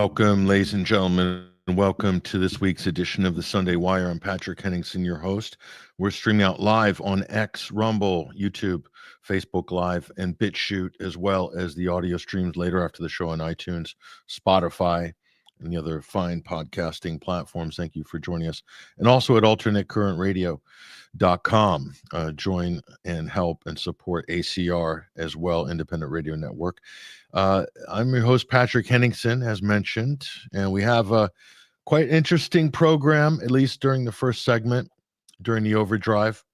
Welcome, ladies and gentlemen, and welcome to this week's edition of the Sunday Wire. I'm Patrick Henningsen, your host. We're streaming out live on X, Rumble, YouTube, Facebook Live, and BitChute, as well as the audio streams later after the show on iTunes, Spotify, and the other fine podcasting platforms. Thank you for joining us. And also at alternatecurrentradio.com. Join and help and support ACR as well, Independent Radio Network. I'm your host, Patrick Henningsen, as mentioned, and we have a quite interesting program, at least during the first segment, during the overdrive.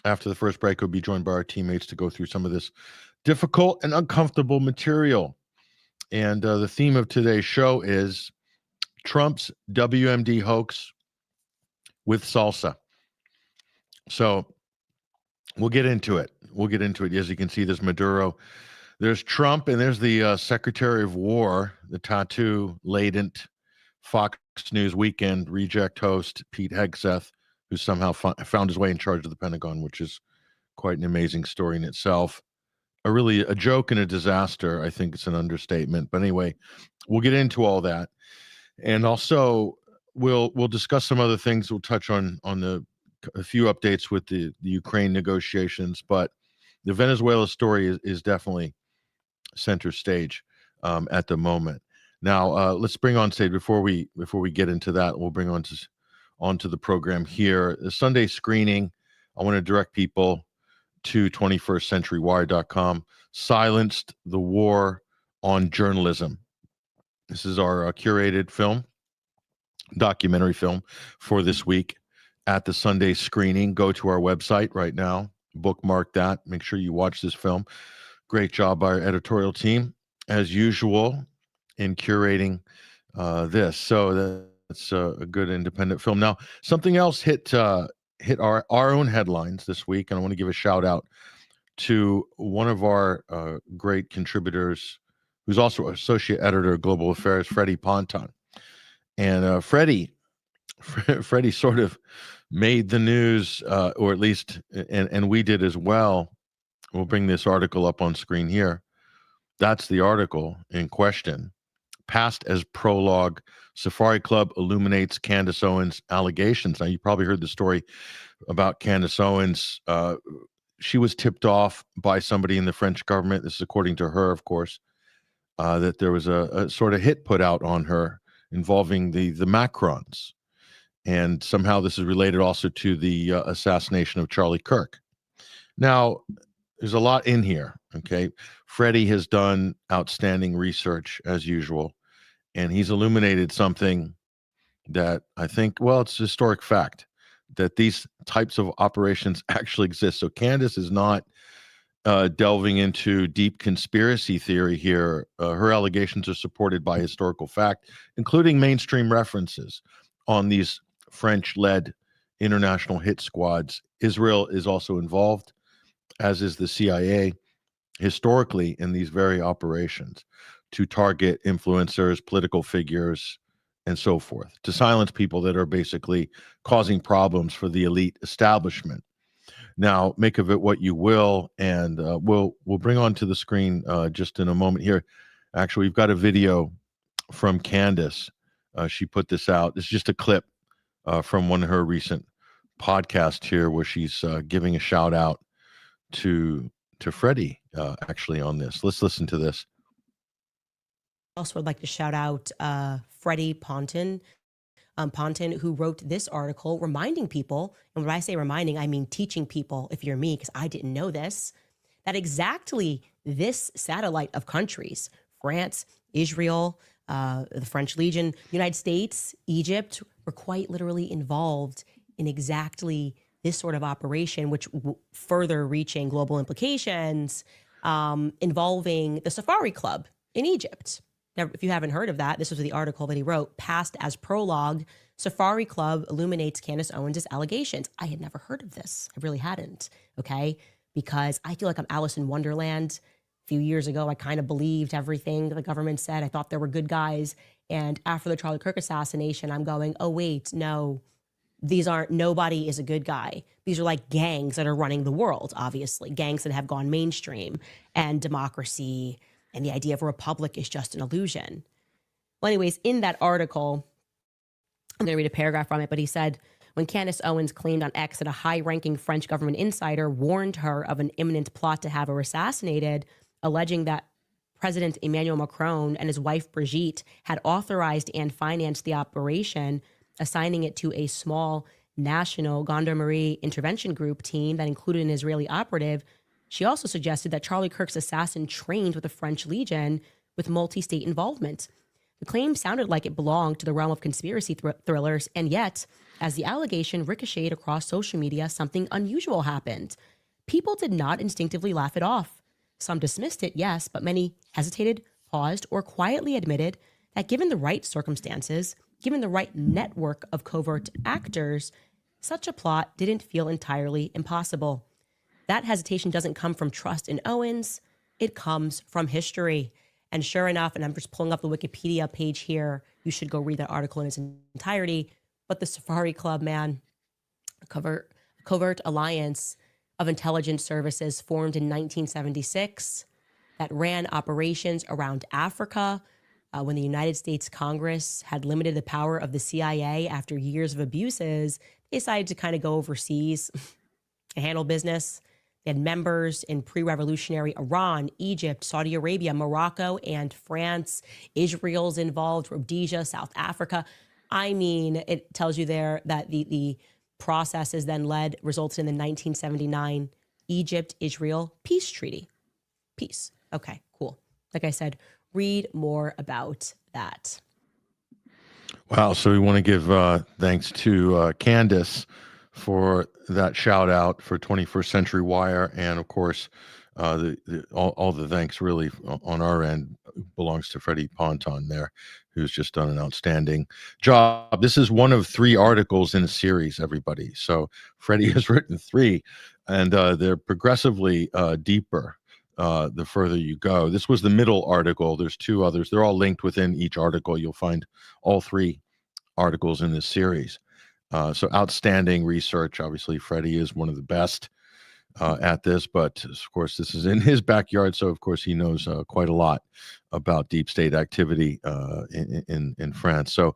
After the first break, we'll be joined by our teammates to go through some of this difficult and uncomfortable material. And the theme of today's show is Trump's WMD hoax with Salsa. So we'll get into it. As you can see, there's Maduro, there's Trump, and there's the Secretary of War, the tattoo-laden Fox News Weekend reject host, Pete Hegseth, who somehow found his way in charge of the Pentagon, which is quite an amazing story in itself. A joke and a disaster. I think it's an understatement. But anyway, we'll get into all that. And also, we'll discuss some other things. We'll touch on a few updates with the Ukraine negotiations. But the Venezuela story is definitely center stage at the moment. Now, let's bring on stage before we get into that. We'll bring onto the program here the Sunday screening. I want to direct people to 21stcenturywire.com. Silenced the War on Journalism. This is our curated documentary film for this week at the Sunday screening. Go to our website right now, bookmark that. Make sure you watch this film. Great job by our editorial team, as usual, in curating this. So that's a good independent film. Now, something else hit our own headlines this week, and I want to give a shout out to one of our great contributors, who's also associate editor of Global Affairs, Freddie Ponton. And Freddie sort of made the news, or at least, and we did as well. We'll bring this article up on screen here. That's the article in question. Passed as prologue, Safari Club illuminates Candace Owens' allegations. Now, you probably heard the story about Candace Owens. She was tipped off by somebody in the French government. This is according to her, of course, that there was a sort of hit put out on her involving the Macrons. And somehow this is related also to the assassination of Charlie Kirk. Now, there's a lot in here, okay? Freddie has done outstanding research, as usual, and he's illuminated something that I think, well, it's a historic fact that these types of operations actually exist. So Candace is not delving into deep conspiracy theory here. Her allegations are supported by historical fact, including mainstream references on these French-led international hit squads. Israel is also involved, as is the CIA, historically in these very operations to target influencers, political figures, and so forth, to silence people that are basically causing problems for the elite establishment. Now, make of it what you will, and we'll bring onto the screen just in a moment here. Actually, we've got a video from Candace. She put this out. This is just a clip from one of her recent podcasts here, where she's giving a shout out to Freddie actually on this. Let's listen to this. Also would like to shout out Freddie Ponton, who wrote this article reminding people, and when I say reminding, I mean teaching people, if you're me, because I didn't know this, that exactly this satellite of countries, France, Israel, the French Legion, United States, Egypt, were quite literally involved in exactly this sort of operation, which further reaching global implications, involving the Safari Club in Egypt. Now, if you haven't heard of that, this was the article that he wrote, passed as prologue, Safari Club illuminates Candace Owens' allegations. I had never heard of this. I really hadn't, okay? Because I feel like I'm Alice in Wonderland. A few years ago, I kind of believed everything the government said. I thought there were good guys. And after the Charlie Kirk assassination, I'm going, oh, wait, no. Nobody is a good guy. These are like gangs that are running the world, obviously. Gangs that have gone mainstream, and democracy and the idea of a republic is just an illusion. Well, anyways, in that article, I'm going to read a paragraph from it, but he said, when Candace Owens claimed on X that a high-ranking French government insider warned her of an imminent plot to have her assassinated, alleging that President Emmanuel Macron and his wife Brigitte had authorized and financed the operation, assigning it to a small national gendarmerie intervention group team that included an Israeli operative, she also suggested that Charlie Kirk's assassin trained with the French Legion with multi-state involvement. The claim sounded like it belonged to the realm of conspiracy thrillers, and yet, as the allegation ricocheted across social media, something unusual happened. People did not instinctively laugh it off. Some dismissed it, yes, but many hesitated, paused, or quietly admitted that given the right circumstances, given the right network of covert actors, such a plot didn't feel entirely impossible. That hesitation doesn't come from trust in Owens, it comes from history. And sure enough, and I'm just pulling up the Wikipedia page here, you should go read that article in its entirety, but the Safari Club, man, a covert alliance of intelligence services formed in 1976 that ran operations around Africa when the United States Congress had limited the power of the CIA after years of abuses. They decided to kind of go overseas and handle business. They had members in pre-revolutionary Iran, Egypt, Saudi Arabia, Morocco, and France. Israel's involved, Rhodesia, South Africa. I mean, it tells you there that the processes then resulted in the 1979 Egypt-Israel peace treaty. Peace. Okay, cool. Like I said, read more about that. Wow. So we want to give thanks to Candace for that shout out for 21st Century Wire. And of course, all the thanks really on our end belongs to Freddie Ponton there, who's just done an outstanding job. This is one of 3 articles in a series, everybody. So Freddie has written 3, and they're progressively deeper the further you go. This was the middle article. There's 2 others. They're all linked within each article. You'll find all 3 articles in this series. So outstanding research. Obviously, Freddie is one of the best at this, but of course, this is in his backyard. So, of course, he knows quite a lot about deep state activity in France. So,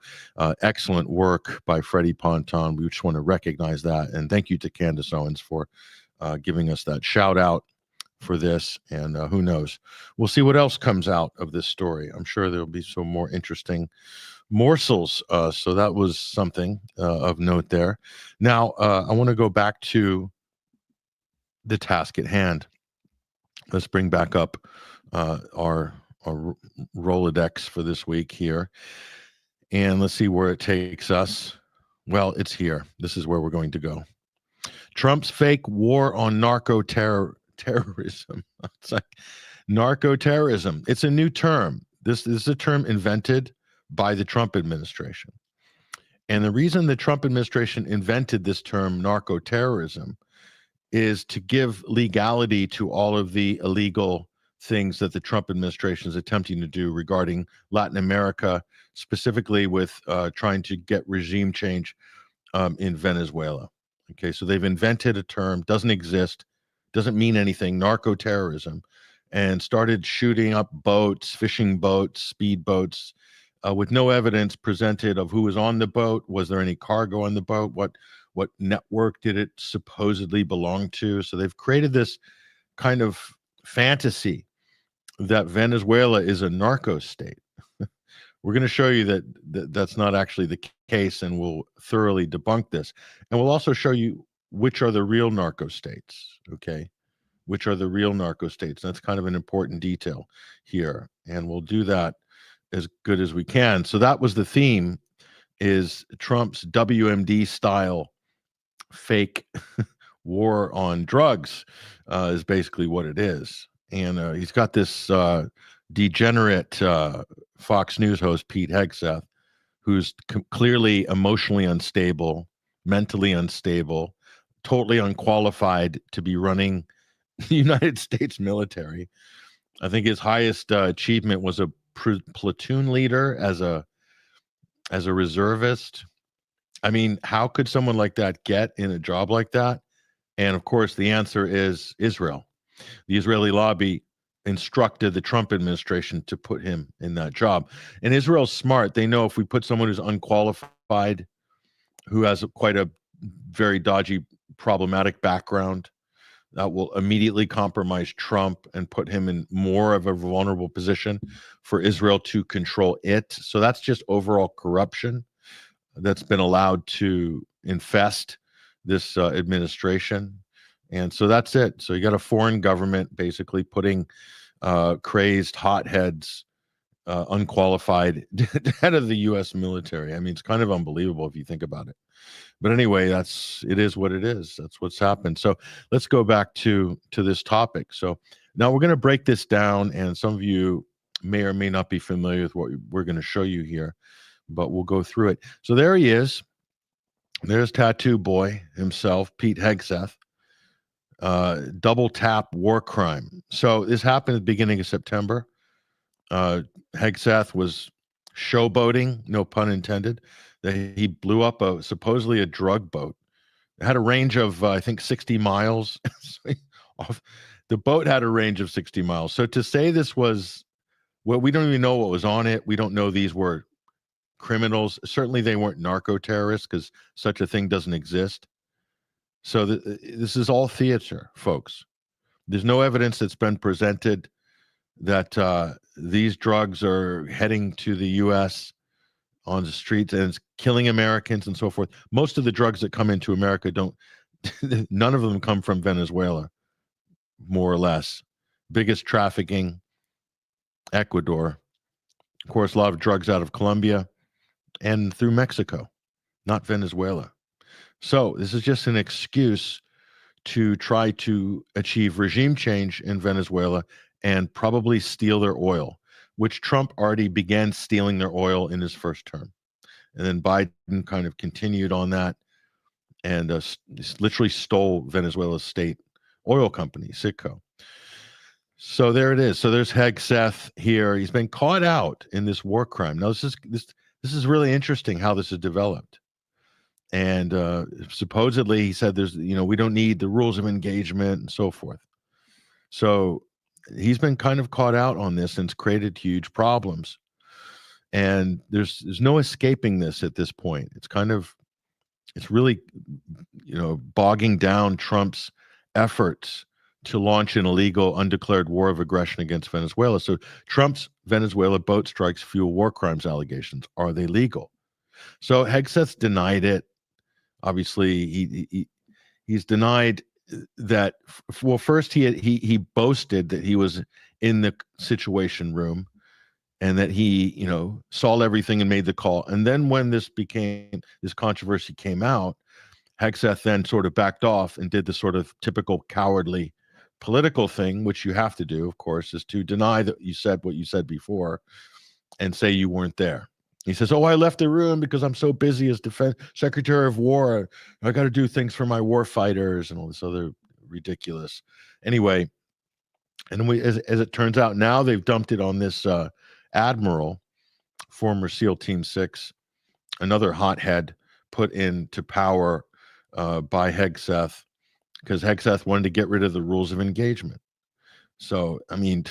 excellent work by Freddie Ponton. We just want to recognize that. And thank you to Candace Owens for giving us that shout out for this. And who knows? We'll see what else comes out of this story. I'm sure there'll be some more interesting morsels. So that was something of note there. Now, I want to go back to the task at hand. Let's bring back up our Rolodex for this week here. And let's see where it takes us. Well, it's here. This is where we're going to go. Trump's fake war on narco terrorism. It's like narco terrorism. It's a new term. This is a term invented by the Trump administration. And the reason the Trump administration invented this term narco terrorism is to give legality to all of the illegal things that the Trump administration is attempting to do regarding Latin America, specifically with trying to get regime change in Venezuela. Okay, so they've invented a term, doesn't exist, doesn't mean anything, narco terrorism, and started shooting up boats, fishing boats, speedboats, with no evidence presented of who was on the boat. Was there any cargo on the boat? What network did it supposedly belong to? So they've created this kind of fantasy that Venezuela is a narco state. We're going to show you that that's not actually the case, and we'll thoroughly debunk this. And we'll also show you which are the real narco states, okay? Which are the real narco states. That's kind of an important detail here, and we'll do that as good as we can. So that was the theme, is Trump's WMD-style fake war on drugs is basically what it is. And he's got this degenerate Fox News host, Pete Hegseth, who's clearly emotionally unstable, mentally unstable, totally unqualified to be running the United States military. I think his highest achievement was a platoon leader as a reservist. I mean, how could someone like that get in a job like that? And of course, the answer is Israel. The Israeli lobby instructed the Trump administration to put him in that job. And Israel's smart. They know if we put someone who's unqualified, who has quite a very dodgy, problematic background, that will immediately compromise Trump and put him in more of a vulnerable position for Israel to control it. So that's just overall corruption that's been allowed to infest this administration. And so that's it. So you got a foreign government basically putting crazed hotheads, unqualified head of the U.S. military. I mean, it's kind of unbelievable if you think about it. But anyway, it is what it is. That's what's happened. So let's go back to this topic. So now we're going to break this down, and some of you may or may not be familiar with what we're going to show you here, but we'll go through it. So there he is. There's Tattoo Boy himself, Pete Hegseth. Double tap war crime. So this happened at the beginning of September. Hegseth was showboating, no pun intended. He blew up supposedly a drug boat. It had a range of, I think, 60 miles. The boat had a range of 60 miles. So to say this was, well, we don't even know what was on it. We don't know these were criminals. Certainly they weren't narco terrorists, because such a thing doesn't exist. So this is all theater, folks. There's no evidence that's been presented that these drugs are heading to the U.S. on the streets and it's killing Americans and so forth. Most of the drugs that come into America none of them come from Venezuela, more or less. Biggest trafficking, Ecuador. Of course, a lot of drugs out of Colombia and through Mexico, not Venezuela. So this is just an excuse to try to achieve regime change in Venezuela and probably steal their oil, which Trump already began stealing their oil in his first term. And then Biden kind of continued on that and literally stole Venezuela's state oil company, Citgo. So there it is. So there's Hegseth here. He's been caught out in this war crime. Now, this is really interesting how this has developed. And supposedly he said we don't need the rules of engagement and so forth. So he's been kind of caught out on this and it's created huge problems. And there's no escaping this at this point. It's really, bogging down Trump's efforts to launch an illegal, undeclared war of aggression against Venezuela. So Trump's Venezuela boat strikes fuel war crimes allegations. Are they legal? So Hegseth denied it. Obviously, he's denied that. Well, first he boasted that he was in the Situation Room and that he, saw everything and made the call. And then when this controversy came out, Hegseth then sort of backed off and did the sort of typical cowardly political thing, which you have to do, of course, is to deny that you said what you said before and say you weren't there. He says, I left the room because I'm so busy as Defense Secretary of War. I got to do things for my war fighters and all this other ridiculous. Anyway, and as it turns out, now they've dumped it on this admiral, former SEAL Team 6, another hothead put into power by Hegseth, because Hegseth wanted to get rid of the rules of engagement. So, I mean...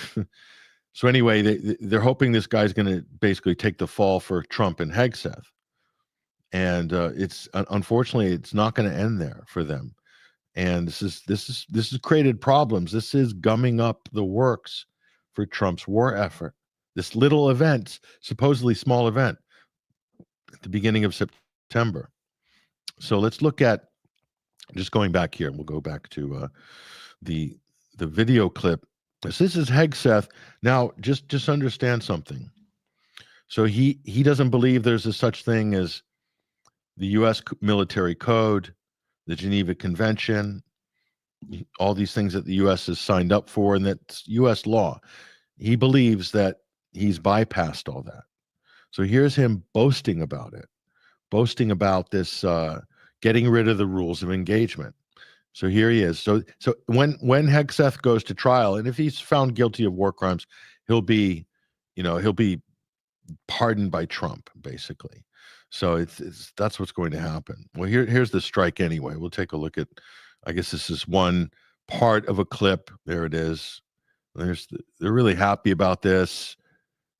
So anyway, they're hoping this guy's going to basically take the fall for Trump and Hegseth, and unfortunately it's not going to end there for them. And this has created problems. This is gumming up the works for Trump's war effort. This little event, supposedly small event, at the beginning of September. So let's look at, just going back here. We'll go back to the video clip. This is Hegseth. Now, just understand something. So he doesn't believe there's a such thing as the U.S. military code, the Geneva Convention, all these things that the U.S. has signed up for, and that's U.S. law. He believes that he's bypassed all that. So here's him boasting about it, boasting about this getting rid of the rules of engagement. So here he is. So when Hegseth goes to trial, and if he's found guilty of war crimes, he'll be pardoned by Trump, basically. So that's what's going to happen. Well, here's the strike anyway. We'll take a look at, I guess this is one part of a clip. There it is. They're really happy about this.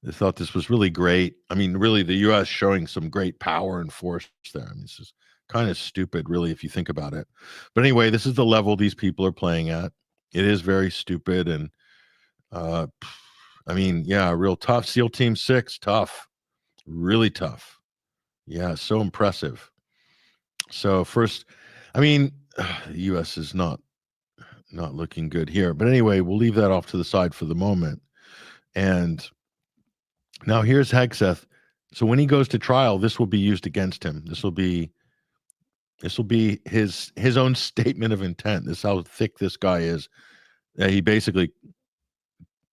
They thought this was really great. I mean, really, the U.S. showing some great power and force there. I mean, this is kind of stupid, really, if you think about it. But anyway, this is the level these people are playing at. It is very stupid, and I mean, yeah, real tough. SEAL Team 6, tough, really tough. Yeah, so impressive. So first, I mean, the U.S. is not looking good here. But anyway, we'll leave that off to the side for the moment. And now here's Hegseth. So when he goes to trial, this will be used against him. This will be his own statement of intent. This is how thick this guy is. He basically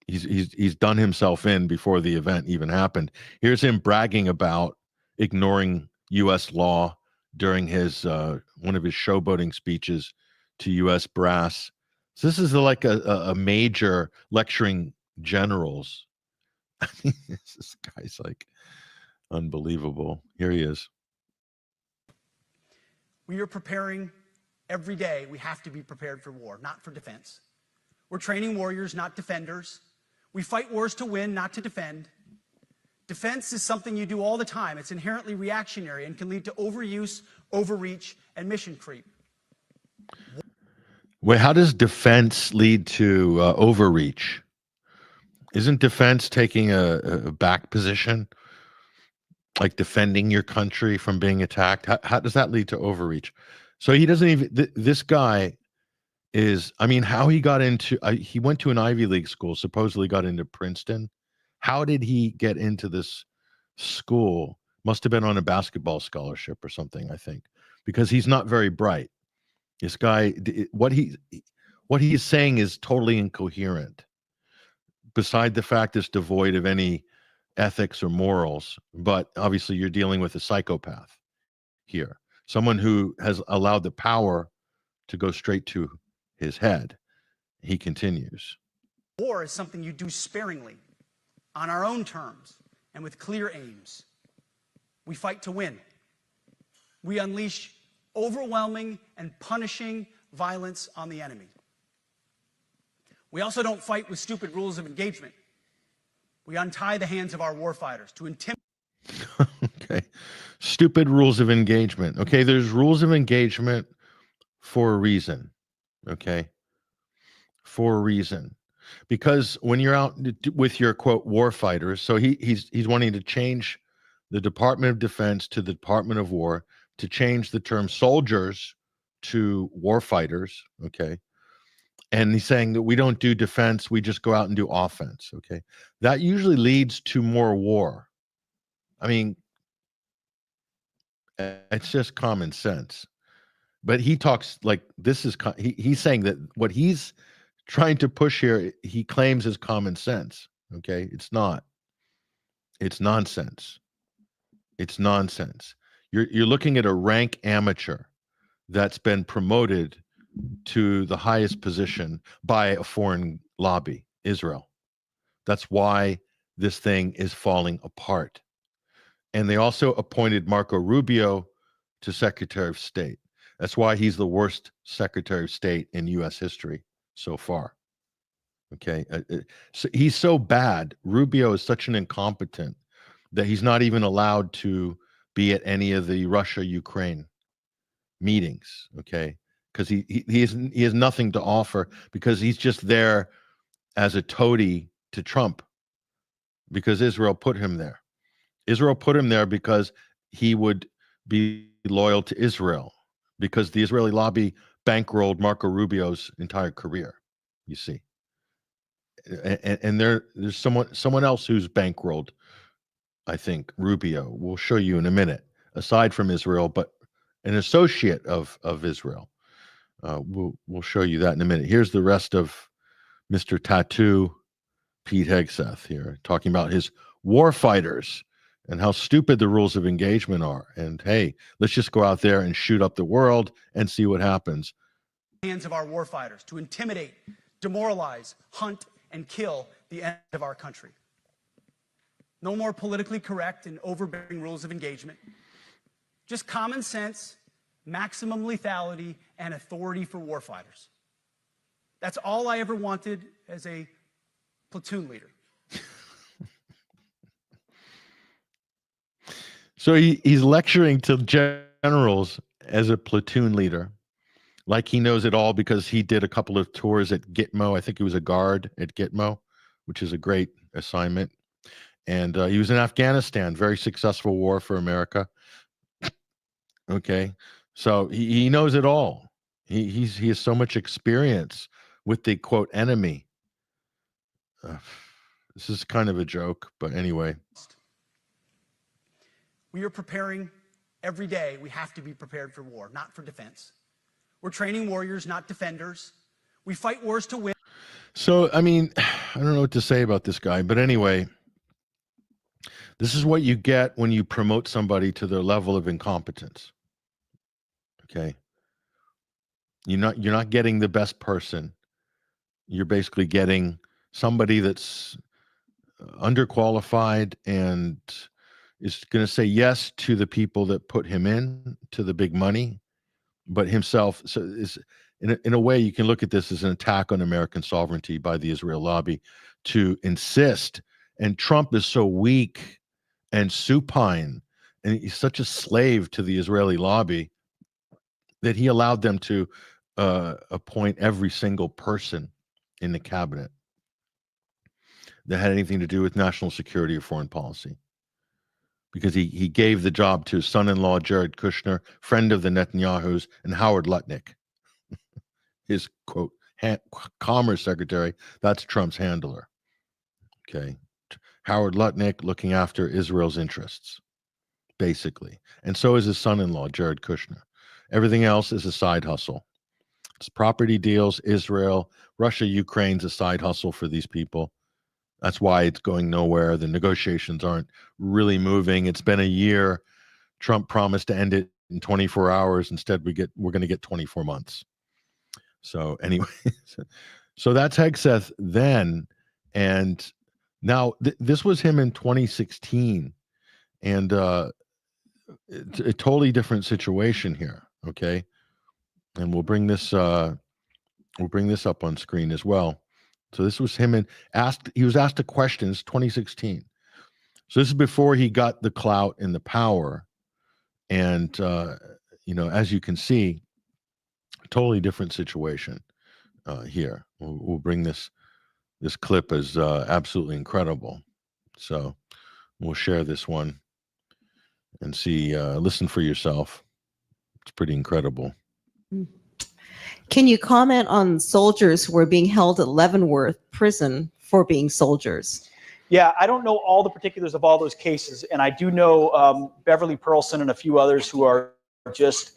he's done himself in before the event even happened. Here's him bragging about ignoring U.S. law during his one of his showboating speeches to U.S. brass. So this is like a major lecturing generals. This guy's like unbelievable. Here he is. We are preparing every day. We have to be prepared for war, not for defense. We're training warriors, not defenders. We fight wars to win, not to defend. Defense is something you do all the time. It's inherently reactionary and can lead to overuse, overreach, and mission creep. Wait, how does defense lead to overreach? Isn't defense taking a back position, like defending your country from being attacked? How does that lead to overreach? So he doesn't even, this guy is, I mean, how he got into, he went to an Ivy League school, supposedly got into Princeton. How did he get into this school? Must have been on a basketball scholarship or something, I think, because he's not very bright. This guy, what he is saying is totally incoherent. Beside the fact it's devoid of any ethics or morals, but obviously you're dealing with a psychopath here, someone who has allowed the power to go straight to his head. He continues. War is something you do sparingly, on our own terms, and with clear aims. We fight to win. We unleash overwhelming and punishing violence on the enemy. We also don't fight with stupid rules of engagement. We untie the hands of our warfighters to intimidate. Okay. Stupid rules of engagement. Okay, there's rules of engagement for a reason. Okay. For a reason. Because when you're out with your quote war fighters, so he's wanting to change the Department of Defense to the Department of War, to change the term soldiers to war fighters. Okay. And he's saying that we don't do defense, we just go out and do offense. Okay. That usually leads to more war. I mean, it's just common sense. But he talks like this is, he's saying that what he's trying to push here, he claims is common sense. Okay. It's not. It's nonsense. It's nonsense. You're looking at a rank amateur that's been promoted to the highest position by a foreign lobby, Israel. That's why this thing is falling apart. And they also appointed Marco Rubio to Secretary of State. That's why he's the worst Secretary of State in U.S. history so far. Okay. So he's so bad. Rubio is such an incompetent that he's not even allowed to be at any of the Russia-Ukraine meetings. Okay. Because he has nothing to offer, because he's just there as a toady to Trump, because Israel put him there. Israel put him there because he would be loyal to Israel, because the Israeli lobby bankrolled Marco Rubio's entire career, you see. And there's someone else who's bankrolled, I think, Rubio. We'll show you in a minute, aside from Israel, but an associate of Israel. We'll show you that in a minute. Here's the rest of Mr. Tattoo, Pete Hegseth here, talking about his war fighters and how stupid the rules of engagement are. And hey, let's just go out there and shoot up the world and see what happens. Hands of our warfighters to intimidate, demoralize, hunt, and kill the end of our country. No more politically correct and overbearing rules of engagement. Just common sense, maximum lethality, and authority for warfighters. That's all I ever wanted as a platoon leader. So he's lecturing to generals as a platoon leader, like he knows it all because he did a couple of tours at Gitmo. I think he was a guard at Gitmo, which is a great assignment. And he was in Afghanistan, very successful war for America. Okay, so he knows it all. He has so much experience with the quote enemy. This is kind of a joke, but anyway. We are preparing every day. We have to be prepared for war, not for defense. We're training warriors, not defenders. We fight wars to win. So, I mean, I don't know what to say about this guy, but anyway, this is what you get when you promote somebody to their level of incompetence. Okay. You're not getting the best person. You're basically getting somebody that's underqualified and is going to say yes to the people that put him in to the big money, but himself. So is in a way you can look at this as an attack on American sovereignty by the Israel lobby to insist. And Trump is so weak and supine, and he's such a slave to the Israeli lobby that he allowed them to appoint every single person in the cabinet that had anything to do with national security or foreign policy. Because he gave the job to his son-in-law, Jared Kushner, friend of the Netanyahus, and Howard Lutnick, his, quote, commerce secretary. That's Trump's handler. Okay. Howard Lutnick looking after Israel's interests, basically. And so is his son-in-law, Jared Kushner. Everything else is a side hustle. It's property deals, Israel, Russia, Ukraine's a side hustle for these people. That's why it's going nowhere. The negotiations aren't really moving. It's been a year. Trump promised to end it in 24 hours. Instead, we're going to get 24 months. So anyway, so that's Hegseth then. And now this was him in 2016. And it's a totally different situation here. Okay. And we'll bring this up on screen as well. So this was him, and he was asked a question. It's 2016. So this is before he got the clout and the power. And, as you can see, totally different situation here. We'll bring this clip as absolutely incredible. So we'll share this one and see, listen for yourself. It's pretty incredible. Can you comment on soldiers who were being held at Leavenworth prison for being soldiers? Yeah, I don't know all the particulars of all those cases, and I do know Beverly Pearlson and a few others who are just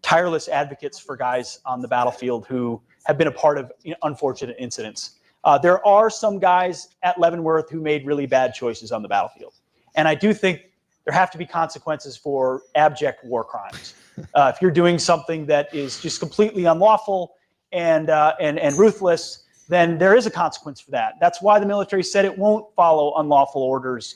tireless advocates for guys on the battlefield who have been a part of unfortunate incidents. There are some guys at Leavenworth who made really bad choices on the battlefield, and I do think there have to be consequences for abject war crimes. If you're doing something that is just completely unlawful and ruthless, then there is a consequence for that. That's why the military said it won't follow unlawful orders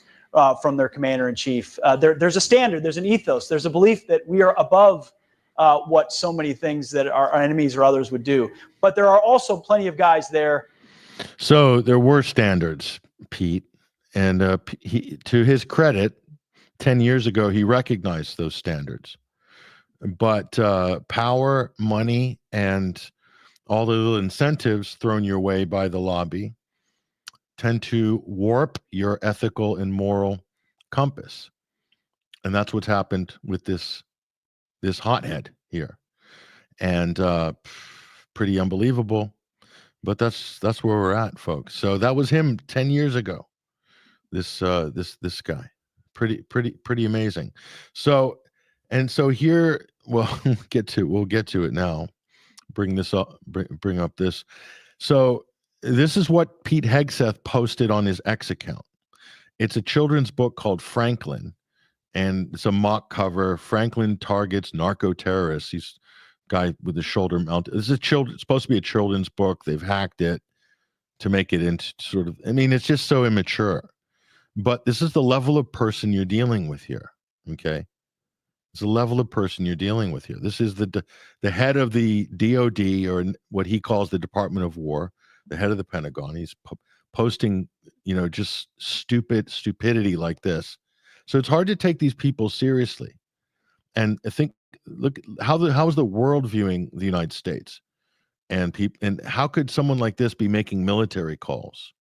from their commander-in-chief. There's a standard, there's an ethos, there's a belief that we are above what so many things that our enemies or others would do. But there are also plenty of guys there. So there were standards, Pete, and to his credit, 10 years ago, he recognized those standards. But power, money, and all the little incentives thrown your way by the lobby tend to warp your ethical and moral compass. And that's what's happened with this hothead here. And pretty unbelievable. But that's where we're at, folks. So that was him 10 years ago. This guy. Pretty amazing. So here, well, we'll get to it now. Bring up this. So this is what Pete Hegseth posted on his X account. It's a children's book called Franklin, and it's a mock cover. Franklin targets narco terrorists. He's a guy with the shoulder mounted. This is it's supposed to be a children's book. They've hacked it to make it into sort of, it's just so immature. But this is the level of person you're dealing with here. Okay. It's the level of person you're dealing with here. This is the head of the DOD, or what he calls the Department of War, the head of the Pentagon. He's posting, just stupidity like this. So it's hard to take these people seriously. And I think, look, how is the world viewing the United States? And how could someone like this be making military calls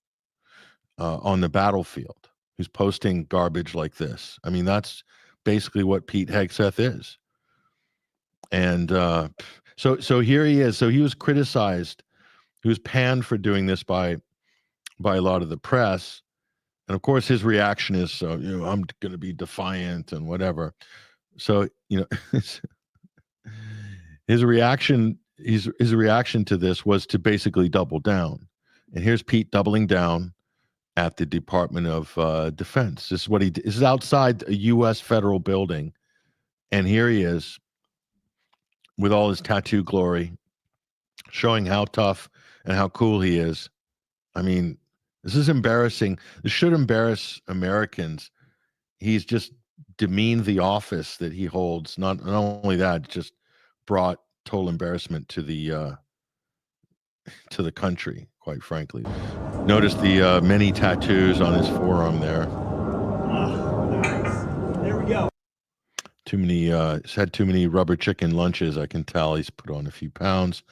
on the battlefield? Who's posting garbage like this? I mean, that's basically what Pete Hegseth is. And so here he is. So he was criticized. He was panned for doing this by a lot of the press. And of course, his reaction is, I'm going to be defiant and whatever. So, his reaction to this was to basically double down. And here's Pete doubling down at the Department of Defense. This is outside a U.S. federal building. And here he is with all his tattoo glory, showing how tough and how cool he is. I mean, this is embarrassing. This should embarrass Americans. He's just demeaned the office that he holds. Not only that, just brought total embarrassment to the country, quite frankly. Notice the many tattoos on his forearm there. Nice. There we go. He's had too many rubber chicken lunches. I can tell he's put on a few pounds.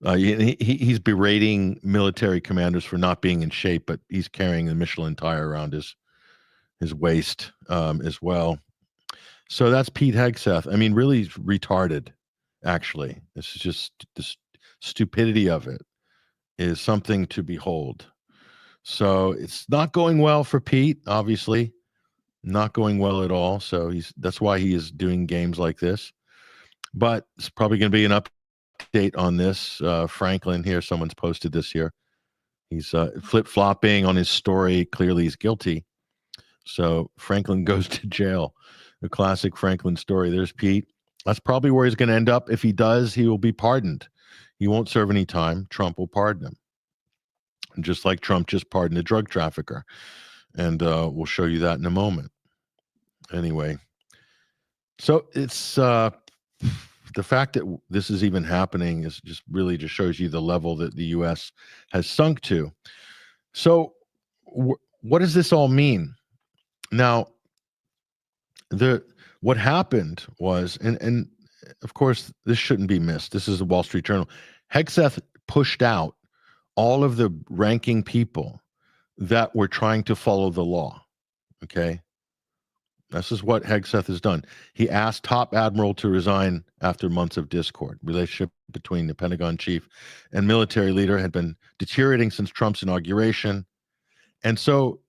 He's berating military commanders for not being in shape, but he's carrying the Michelin tire around his waist as well. So that's Pete Hegseth. I mean, really retarded, actually. This is just the stupidity of it is something to behold. So it's not going well for Pete, obviously. Not going well at all. So that's why he is doing games like this. But it's probably going to be an update on this. Franklin here, someone's posted this here. He's flip-flopping on his story. Clearly he's guilty. So Franklin goes to jail. The classic Franklin story. There's Pete. That's probably where he's going to end up. If he does, he will be pardoned. He won't serve any time. Trump will pardon him. And just like Trump just pardoned a drug trafficker. And we'll show you that in a moment. Anyway, so it's the fact that this is even happening is just really just shows you the level that the U.S. has sunk to. So what does this all mean? Now, what happened was, and of course, this shouldn't be missed. This is the Wall Street Journal. Hegseth pushed out all of the ranking people that were trying to follow the law. Okay. This is what Hegseth has done. He asked top admiral to resign after months of discord. Relationship between the Pentagon chief and military leader had been deteriorating since Trump's inauguration. And so,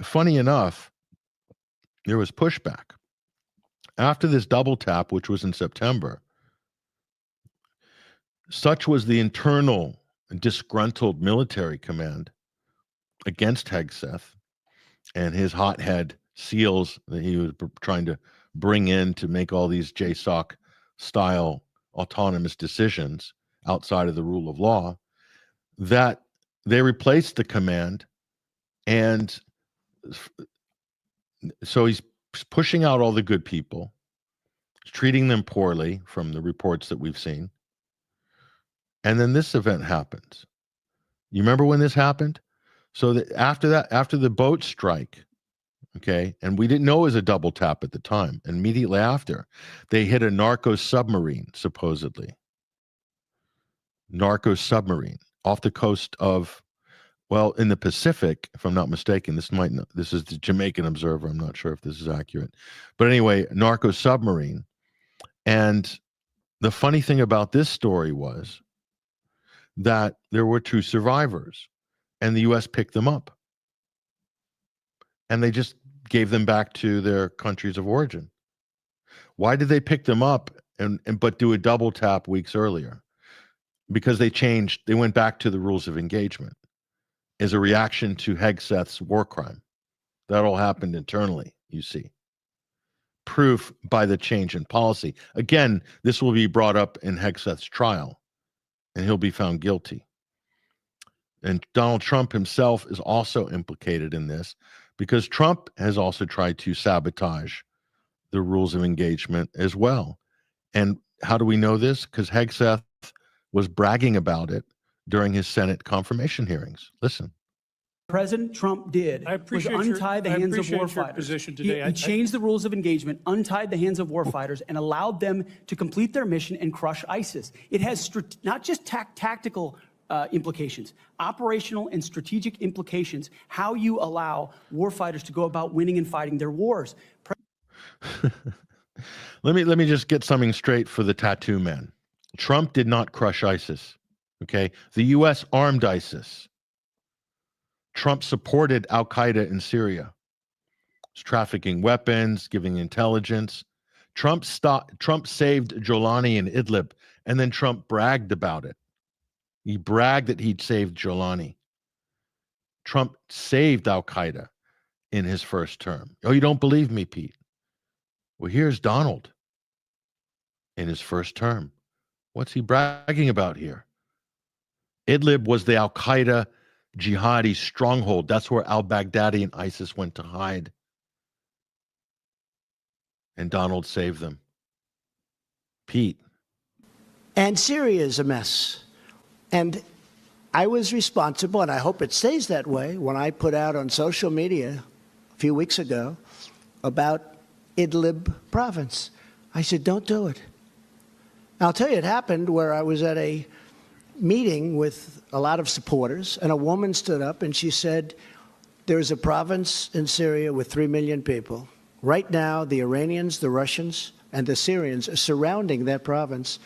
funny enough, there was pushback. After this double tap, which was in September, such was the internal disgruntled military command against Hegseth and his hothead SEALs that he was trying to bring in to make all these JSOC style autonomous decisions outside of the rule of law, that they replaced the command. And so he's pushing out all the good people, treating them poorly from the reports that we've seen. And then this event happens. You remember when this happened? So after the boat strike, okay, and we didn't know it was a double tap at the time. Immediately after, they hit a narco submarine, supposedly. Narco submarine off the coast of, well, in the Pacific, if I'm not mistaken. This is the Jamaican Observer. I'm not sure if this is accurate. But anyway, narco submarine. And the funny thing about this story was that there were 2 survivors, and the U.S. picked them up. And they just gave them back to their countries of origin. Why did they pick them up but do a double tap weeks earlier? Because they went back to the rules of engagement as a reaction to Hegseth's war crime. That all happened internally, you see. Proof by the change in policy. Again, this will be brought up in Hegseth's trial, and he'll be found guilty. And Donald Trump himself is also implicated in this, because Trump has also tried to sabotage the rules of engagement as well. And how do we know this? Because Hegseth was bragging about it during his Senate confirmation hearings. Listen. President Trump did I was appreciate untie the your, I hands of appreciate your warfighters. position He, today. he changed the rules of engagement, untied the hands of warfighters, and allowed them to complete their mission and crush ISIS. It has not just tactical implications, operational and strategic implications, how you allow warfighters to go about winning and fighting their wars. Let me just get something straight for the tattoo man. Trump did not crush ISIS. Okay. The U.S. armed ISIS. Trump supported Al Qaeda in Syria. It's trafficking weapons, giving intelligence. Trump saved Jolani in Idlib, and then Trump bragged about it. He bragged that he'd saved Jolani. Trump saved Al Qaeda in his first term. Oh, you don't believe me, Pete? Well, here's Donald in his first term. What's he bragging about here? Idlib was the Al Qaeda jihadi stronghold. That's where al-Baghdadi and ISIS went to hide. And Donald saved them. Pete. And Syria is a mess. And I was responsible, and I hope it stays that way, when I put out on social media a few weeks ago about Idlib province. I said, don't do it. And I'll tell you, it happened where I was at a meeting with a lot of supporters, and a woman stood up and she said, there's a province in Syria with 3 million people. Right now, the Iranians, the Russians, and the Syrians are surrounding that province,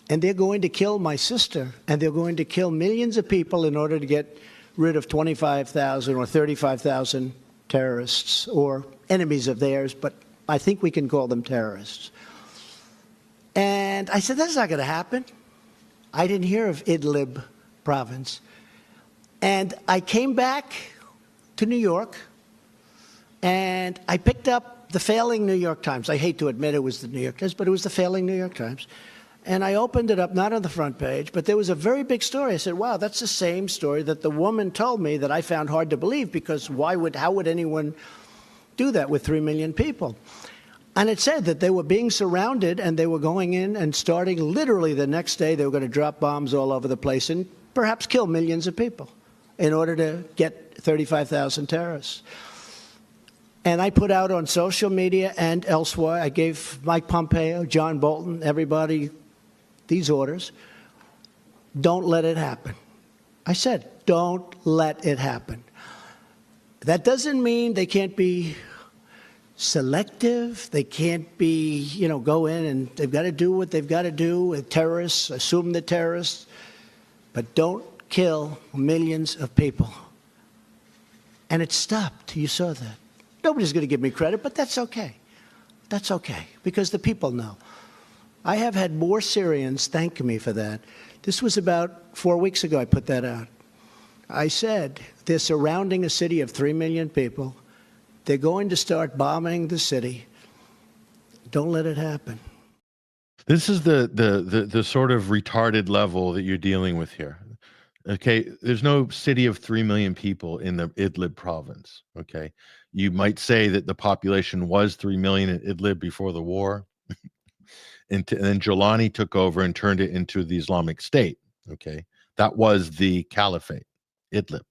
and they're going to kill my sister, and they're going to kill millions of people in order to get rid of 25,000 or 35,000 terrorists or enemies of theirs, but I think we can call them terrorists. And I said, that's not going to happen. I didn't hear of Idlib province. And I came back to New York, and I picked up the failing New York Times. I hate to admit it was the New York Times, but it was the failing New York Times. And I opened it up, not on the front page, but there was a very big story. I said, wow, that's the same story that the woman told me that I found hard to believe, because how would anyone do that with 3 million people? And it said that they were being surrounded, and they were going in and starting literally the next day, they were going to drop bombs all over the place and perhaps kill millions of people in order to get 35,000 terrorists. And I put out on social media and elsewhere, I gave Mike Pompeo, John Bolton, everybody these orders. Don't let it happen. I said, don't let it happen. That doesn't mean they can't be selective. They can't be, go in and they've got to do what they've got to do with terrorists, assume the terrorists, but don't kill millions of people. And it stopped. You saw that. Nobody's going to give me credit, but that's okay. That's okay, because the people know. I have had more Syrians thank me for that. This was about 4 weeks ago I put that out. I said, they're surrounding a city of 3 million people. They're going to start bombing the city. Don't let it happen. This is the sort of retarded level that you're dealing with here. Okay, there's no city of 3 million people in the Idlib province. Okay, you might say that the population was 3 million in Idlib before the war, and then Jolani took over and turned it into the Islamic State. Okay, that was the caliphate, Idlib.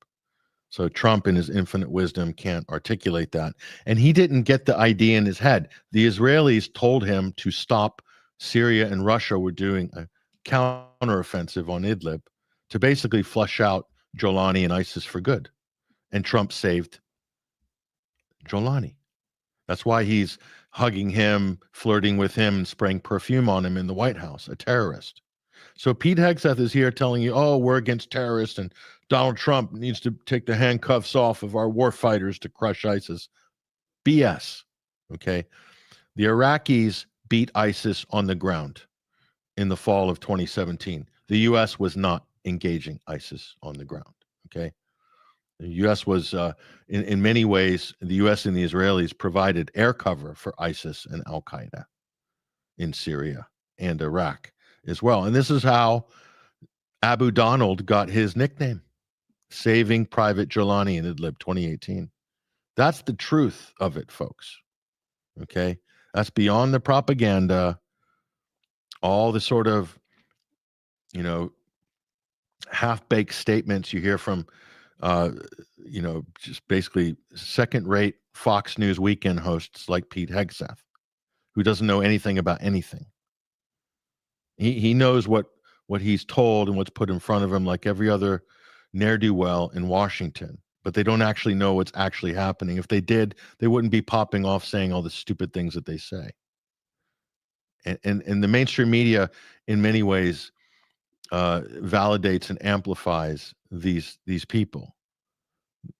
So Trump, in his infinite wisdom, can't articulate that. And he didn't get the idea in his head. The Israelis told him to stop. Syria and Russia were doing a counteroffensive on Idlib to basically flush out Jolani and ISIS for good. And Trump saved Jolani. That's why he's hugging him, flirting with him, and spraying perfume on him in the White House, a terrorist. So Pete Hegseth is here telling you, oh, we're against terrorists and Donald Trump needs to take the handcuffs off of our war fighters to crush ISIS. BS, okay? The Iraqis beat ISIS on the ground in the fall of 2017. The U.S. was not engaging ISIS on the ground, okay? The U.S. was, in many ways, the U.S. and the Israelis provided air cover for ISIS and al-Qaeda in Syria and Iraq as well. And this is how Abu Donald got his nickname, Saving Private Jolani in Idlib 2018. That's the truth of it, folks. Okay? That's beyond the propaganda, all the sort of, half-baked statements you hear from, just basically second-rate Fox News weekend hosts like Pete Hegseth, who doesn't know anything about anything. He knows what he's told and what's put in front of him, like every other ne'er-do-well in Washington, but they don't actually know what's actually happening. If they did, they wouldn't be popping off saying all the stupid things that they say. And the mainstream media, in many ways, validates and amplifies these people.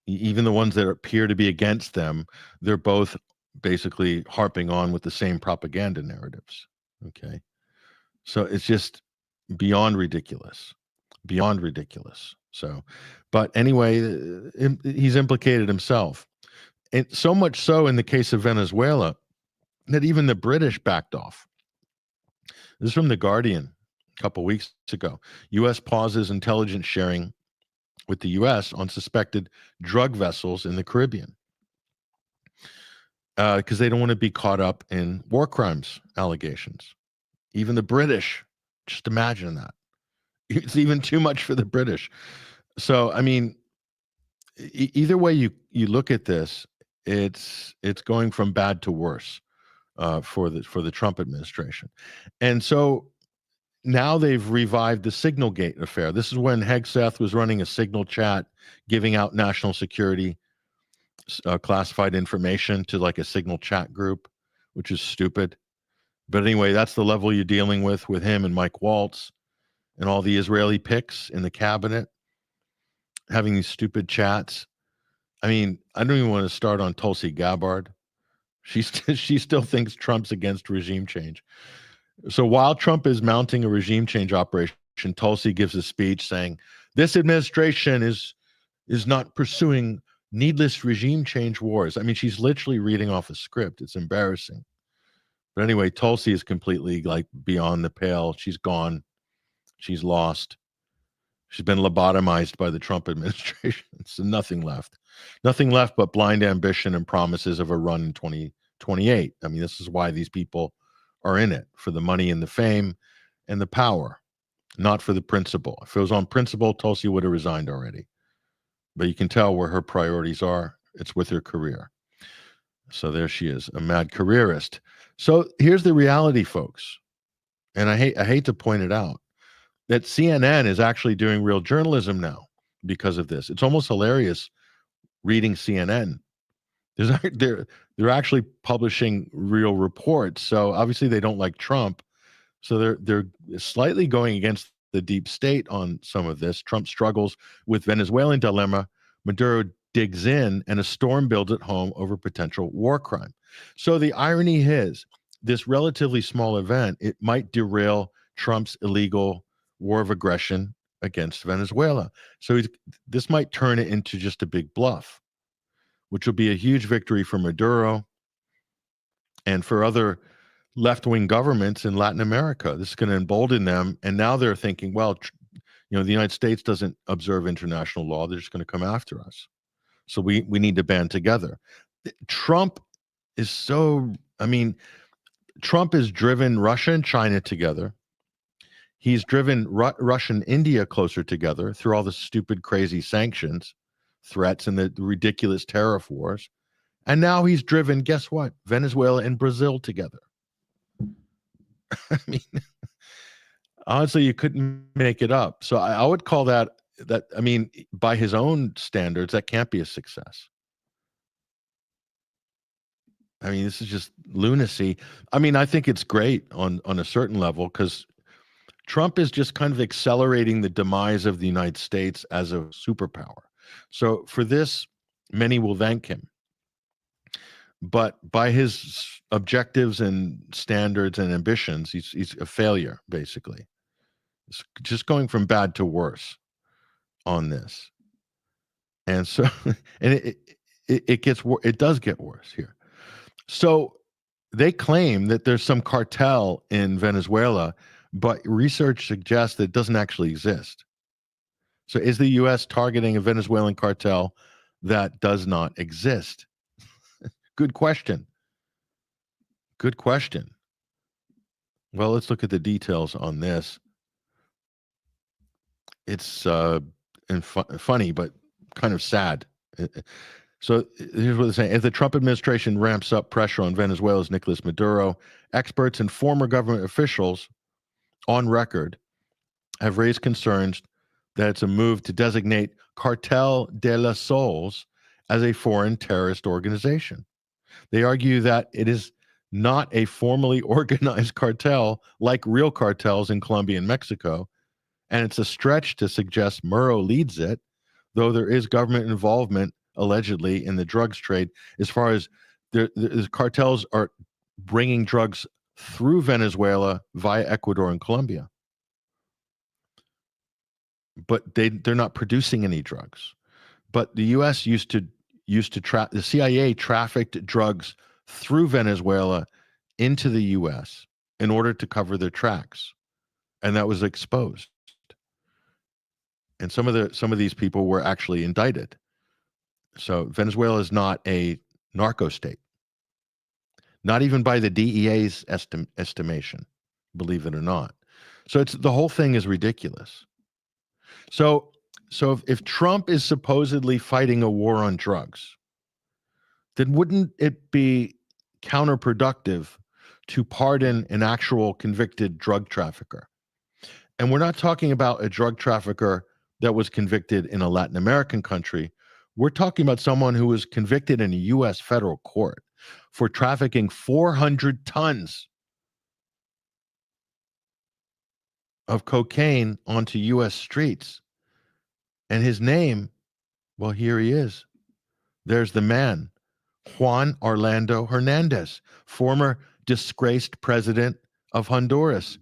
Even the ones that appear to be against them, they're both basically harping on with the same propaganda narratives. Okay, so it's just beyond ridiculous. So, but anyway, he's implicated himself, and so much so in the case of Venezuela that even the British backed off. This is from The Guardian a couple weeks ago. U.S. pauses intelligence sharing with the U.S. on suspected drug vessels in the Caribbean because they don't want to be caught up in war crimes allegations. Even the British, just imagine that. It's even too much for the British. So, I mean, either way you look at this, it's going from bad to worse for the Trump administration. And so now they've revived the Signalgate affair. This is when Hegseth was running a Signal chat, giving out national security classified information to like a Signal chat group, which is stupid. But anyway, that's the level you're dealing with him and Mike Waltz and all the Israeli picks in the cabinet having these stupid chats. I mean, I don't even want to start on Tulsi Gabbard. She still thinks Trump's against regime change. So while Trump is mounting a regime change operation, Tulsi gives a speech saying, this administration is not pursuing needless regime change wars. I mean, she's literally reading off a script. It's embarrassing. But anyway, Tulsi is completely like beyond the pale. She's gone. She's lost. She's been lobotomized by the Trump administration. So nothing left. Nothing left but blind ambition and promises of a run in 2028. I mean, this is why these people are in it, for the money and the fame and the power, not for the principle. If it was on principle, Tulsi would have resigned already. But you can tell where her priorities are. It's with her career. So there she is, a mad careerist. So here's the reality, folks. And I hate to point it out, that CNN is actually doing real journalism now because of this. It's almost hilarious reading CNN. They're actually publishing real reports. So obviously they don't like Trump. So they're slightly going against the deep state on some of this. Trump struggles with Venezuelan dilemma. Maduro digs in, and a storm builds at home over potential war crime. So the irony is, this relatively small event, it might derail Trump's illegal war of aggression against Venezuela. So this might turn it into just a big bluff, which will be a huge victory for Maduro and for other left-wing governments in Latin America. This is going to embolden them. And now they're thinking, well, the United States doesn't observe international law. They're just going to come after us. So we need to band together. Trump is Trump has driven Russia and China together. He's driven Russia and India closer together through all the stupid, crazy sanctions, threats, and the ridiculous tariff wars. And now he's driven, guess what? Venezuela and Brazil together. I mean, honestly, you couldn't make it up. So I would call that, I mean, by his own standards, that can't be a success. I mean, this is just lunacy. I mean, I think it's great on a certain level because Trump is just kind of accelerating the demise of the United States as a superpower. So for this, many will thank him. But by his objectives and standards and ambitions, he's a failure, basically. It's just going from bad to worse on this. And so, and it does get worse here. So they claim that there's some cartel in Venezuela, but research suggests that it doesn't actually exist. So is the U.S. targeting a Venezuelan cartel that does not exist? Good question. Good question. Well, let's look at the details on this. it's funny, but kind of sad. So here's what they're saying. If the Trump administration ramps up pressure on Venezuela's Nicolas Maduro, experts and former government officials on record have raised concerns that it's a move to designate Cartel de las Sols as a foreign terrorist organization. They argue that it is not a formally organized cartel like real cartels in Colombia and Mexico, and it's a stretch to suggest Muro leads it, though there is government involvement allegedly in the drugs trade. As far as the cartels are bringing drugs through Venezuela via Ecuador and Colombia, but they're not producing any drugs. But the U.S. used to the CIA trafficked drugs through Venezuela into the U.S. in order to cover their tracks, and that was exposed. And some of these people were actually indicted. So Venezuela is not a narco state, not even by the DEA's estimation, believe it or not. So the whole thing is ridiculous. So if Trump is supposedly fighting a war on drugs, then wouldn't it be counterproductive to pardon an actual convicted drug trafficker? And we're not talking about a drug trafficker that was convicted in a Latin American country. We're talking about someone who was convicted in a U.S. federal court for trafficking 400 tons of cocaine onto U.S. streets. And his name, well, here he is. There's the man, Juan Orlando Hernandez, former disgraced president of Honduras.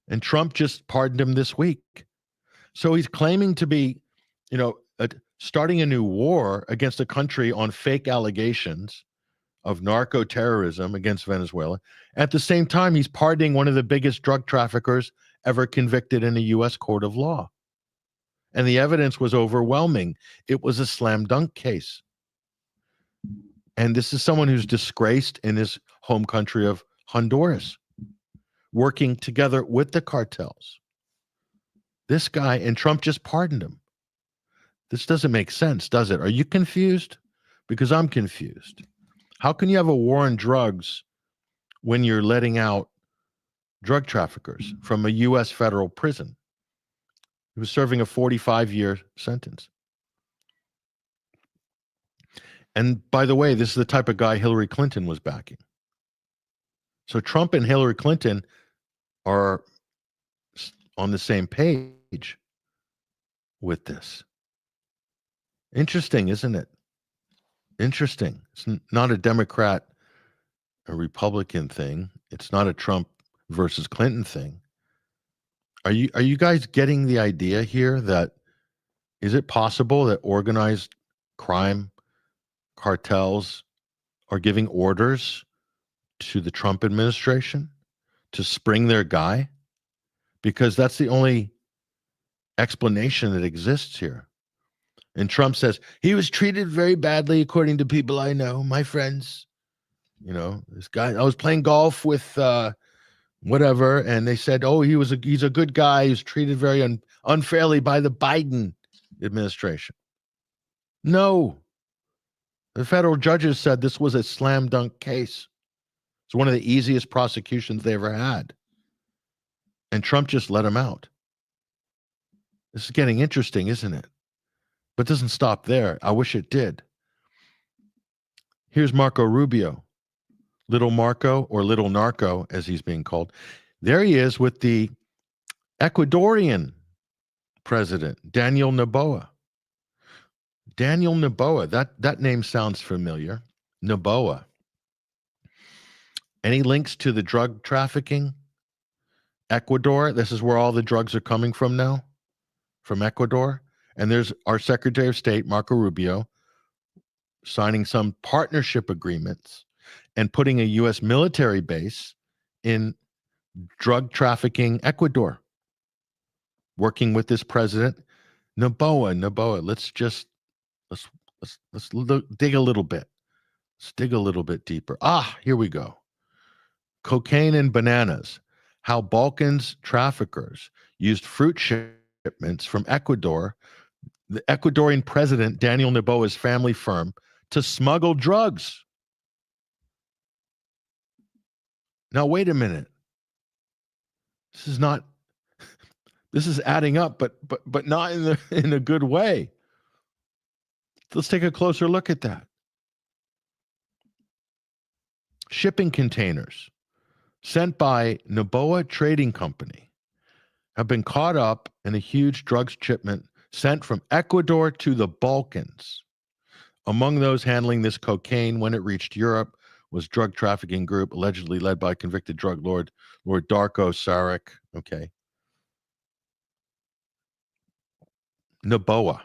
And Trump just pardoned him this week. So he's claiming to be, starting a new war against a country on fake allegations of narco terrorism against Venezuela. At the same time, he's pardoning one of the biggest drug traffickers ever convicted in a U.S. court of law. And the evidence was overwhelming. It was a slam dunk case. And this is someone who's disgraced in his home country of Honduras, working together with the cartels. This guy, and Trump just pardoned him. This doesn't make sense, does it? Are you confused? Because I'm confused. How can you have a war on drugs when you're letting out drug traffickers from a U.S. federal prison? He was serving a 45-year sentence. And by the way, this is the type of guy Hillary Clinton was backing. So Trump and Hillary Clinton are on the same page with this. Interesting, isn't it? Interesting. It's not a Democrat, a Republican thing. It's not a Trump versus Clinton thing. Are you guys getting the idea here that is it possible that organized crime cartels are giving orders to the Trump administration to spring their guy? Because that's the only explanation that exists here. And Trump says, he was treated very badly, according to people I know, my friends. This guy, I was playing golf with whatever, and they said, oh, he's a good guy. He was treated very unfairly by the Biden administration. No. The federal judges said this was a slam dunk case. It's one of the easiest prosecutions they ever had. And Trump just let him out. This is getting interesting, isn't it? But it doesn't stop there. I wish it did. Here's Marco Rubio, Little Marco, or Little Narco, as he's being called. There he is with the Ecuadorian president, Daniel Noboa. Daniel Noboa, that name sounds familiar. Noboa. Any links to the drug trafficking? Ecuador, this is where all the drugs are coming from now, from Ecuador. And there's our Secretary of State, Marco Rubio, signing some partnership agreements and putting a U.S. military base in drug trafficking Ecuador, working with this president, Noboa. Let's dig a little bit. Let's dig a little bit deeper. Here we go. Cocaine and bananas. How Balkans traffickers used fruit shipments from Ecuador, the Ecuadorian president, Daniel Noboa's family firm, to smuggle drugs. Now, wait a minute. This is adding up, but not in a good way. Let's take a closer look at that. Shipping containers sent by Noboa Trading Company have been caught up in a huge drugs shipment sent from Ecuador to the Balkans. Among those handling this cocaine when it reached Europe was drug trafficking group allegedly led by convicted drug lord Darko Saric. Okay. Noboa.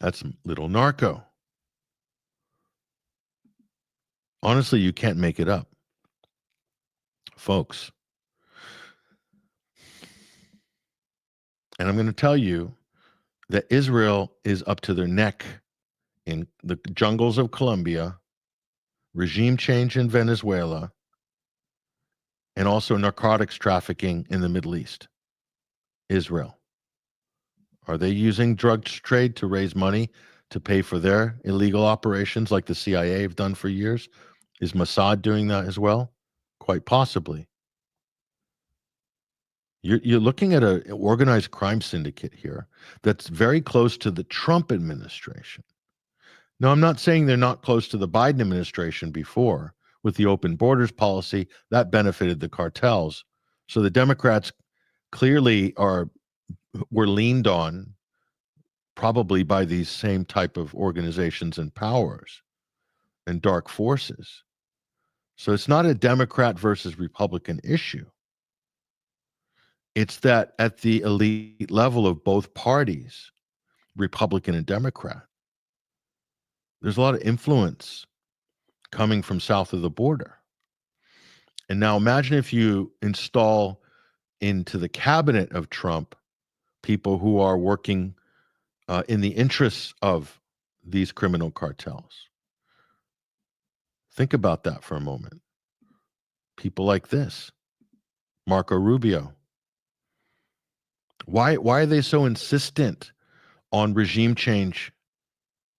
That's little narco. Honestly, you can't make it up, folks. And I'm going to tell you that Israel is up to their neck in the jungles of Colombia, regime change in Venezuela, and also narcotics trafficking in the Middle East. Israel. Are they using drug trade to raise money to pay for their illegal operations like the CIA have done for years? Is Mossad doing that as well? Quite possibly. You're looking at an organized crime syndicate here that's very close to the Trump administration. Now, I'm not saying they're not close to the Biden administration before with the open borders policy. That benefited the cartels. So the Democrats clearly were leaned on probably by these same type of organizations and powers and dark forces. So it's not a Democrat versus Republican issue. It's that at the elite level of both parties, Republican and Democrat, there's a lot of influence coming from south of the border. And now imagine if you install into the cabinet of Trump people who are working in the interests of these criminal cartels. Think about that for a moment. People like this, Marco Rubio. Why are they so insistent on regime change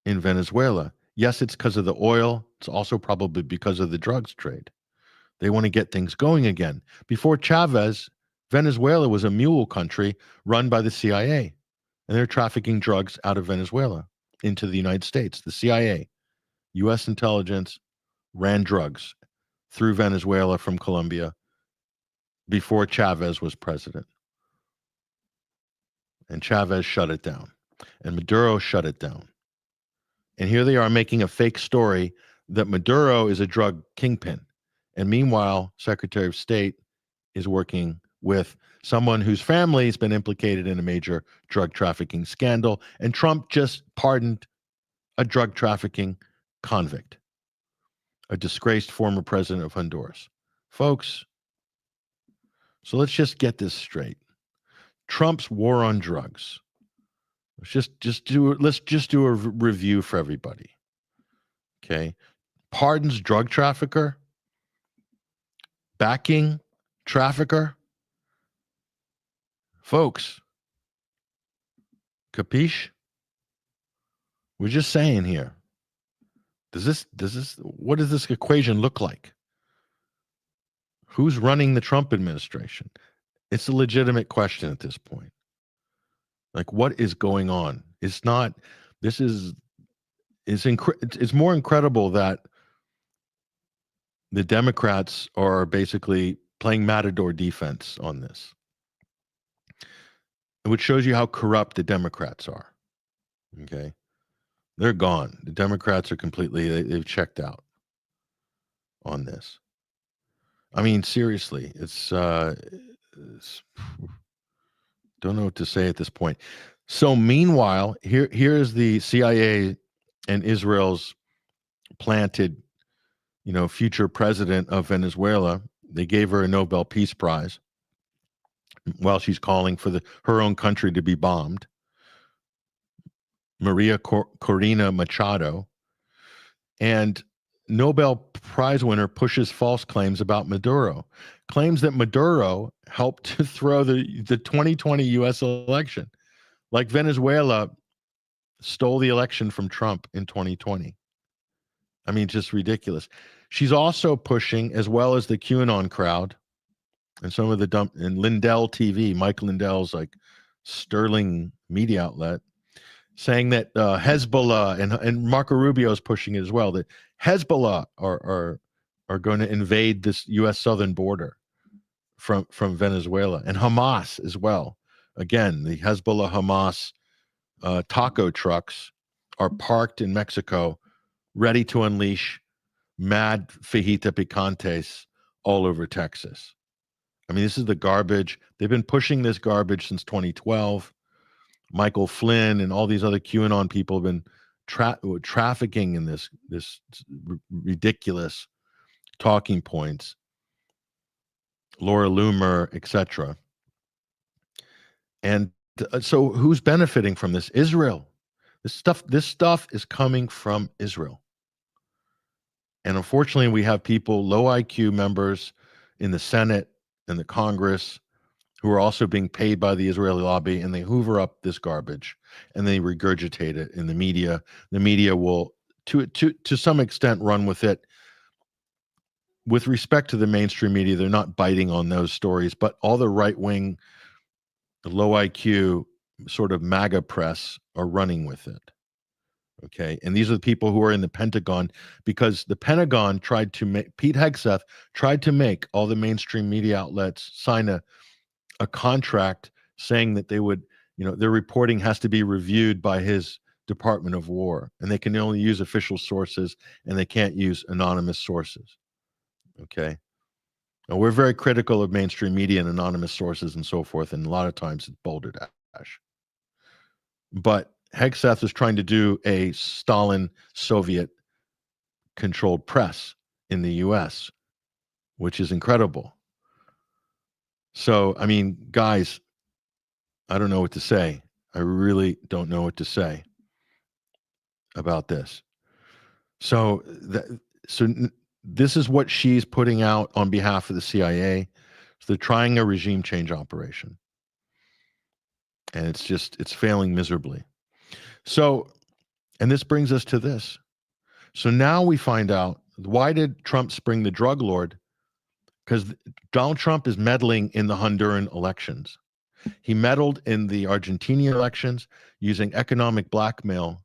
in Venezuela? Yes, it's because of the oil. It's also probably because of the drugs trade. They want to get things going again. Before Chavez, Venezuela was a mule country run by the CIA, and they're trafficking drugs out of Venezuela into the United States. The CIA, U.S. intelligence, ran drugs through Venezuela from Colombia before Chavez was president. And Chavez shut it down. And Maduro shut it down. And here they are making a fake story that Maduro is a drug kingpin. And meanwhile, Secretary of State is working with someone whose family has been implicated in a major drug trafficking scandal. And Trump just pardoned a drug trafficking convict, a disgraced former president of Honduras. Folks, so let's just get this straight. Trump's war on drugs. Let's just do a review for everybody. Okay. Pardons drug trafficker, backing trafficker. Folks, capiche? We're just saying here. What does this equation look like? Who's running the Trump administration? It's a legitimate question at this point. Like, what is going on? It's not, it's more incredible that the Democrats are basically playing matador defense on this, which shows you how corrupt the Democrats are. Okay. They're gone. The Democrats are they've checked out on this. I mean, seriously, don't know what to say at this point. So meanwhile, here is the CIA and Israel's planted, future president of Venezuela. They gave her a Nobel Peace Prize while she's calling for her own country to be bombed. Maria Corina Machado. And Nobel Prize winner pushes false claims about Maduro, claims that Maduro helped to throw the 2020 U.S. election, like Venezuela stole the election from Trump in 2020. I mean, just ridiculous. She's also pushing, as well as the QAnon crowd and some of the and Lindell TV, Mike Lindell's like sterling media outlet, saying that Hezbollah and Marco Rubio is pushing it as well, that Hezbollah are going to invade this U.S. southern border from Venezuela, and Hamas as well. Again, the Hezbollah Hamas taco trucks are parked in Mexico, ready to unleash mad fajita picantes all over Texas. I mean, this is the garbage. They've been pushing this garbage since 2012. Michael Flynn and all these other QAnon people have been trafficking in this ridiculous talking points. Laura Loomer, etc. And so who's benefiting from this? Israel. This stuff is coming from Israel. And unfortunately, we have people, low IQ members in the Senate and the Congress, who are also being paid by the Israeli lobby, and they hoover up this garbage and they regurgitate it in the media. The media will, to some extent, run with it. With respect to the mainstream media, they're not biting on those stories, but all the right-wing, low IQ sort of MAGA press are running with it. Okay, and these are the people who are in the Pentagon, because the Pentagon tried to make, Pete Hegseth tried to make all the mainstream media outlets sign a contract saying that they would, their reporting has to be reviewed by his Department of War, and they can only use official sources and they can't use anonymous sources. Okay. Now, we're very critical of mainstream media and anonymous sources and so forth, and a lot of times it's balderdash. But Hegseth is trying to do a Stalin Soviet controlled press in the US, which is incredible. So, I mean, guys, I don't know what to say. I really don't know what to say about this. So this is what she's putting out on behalf of the CIA. So they're trying a regime change operation. And it's failing miserably. So, and this brings us to this. So now we find out, why did Trump spring the drug lord? Because Donald Trump is meddling in the Honduran elections. He meddled in the Argentinian elections using economic blackmail,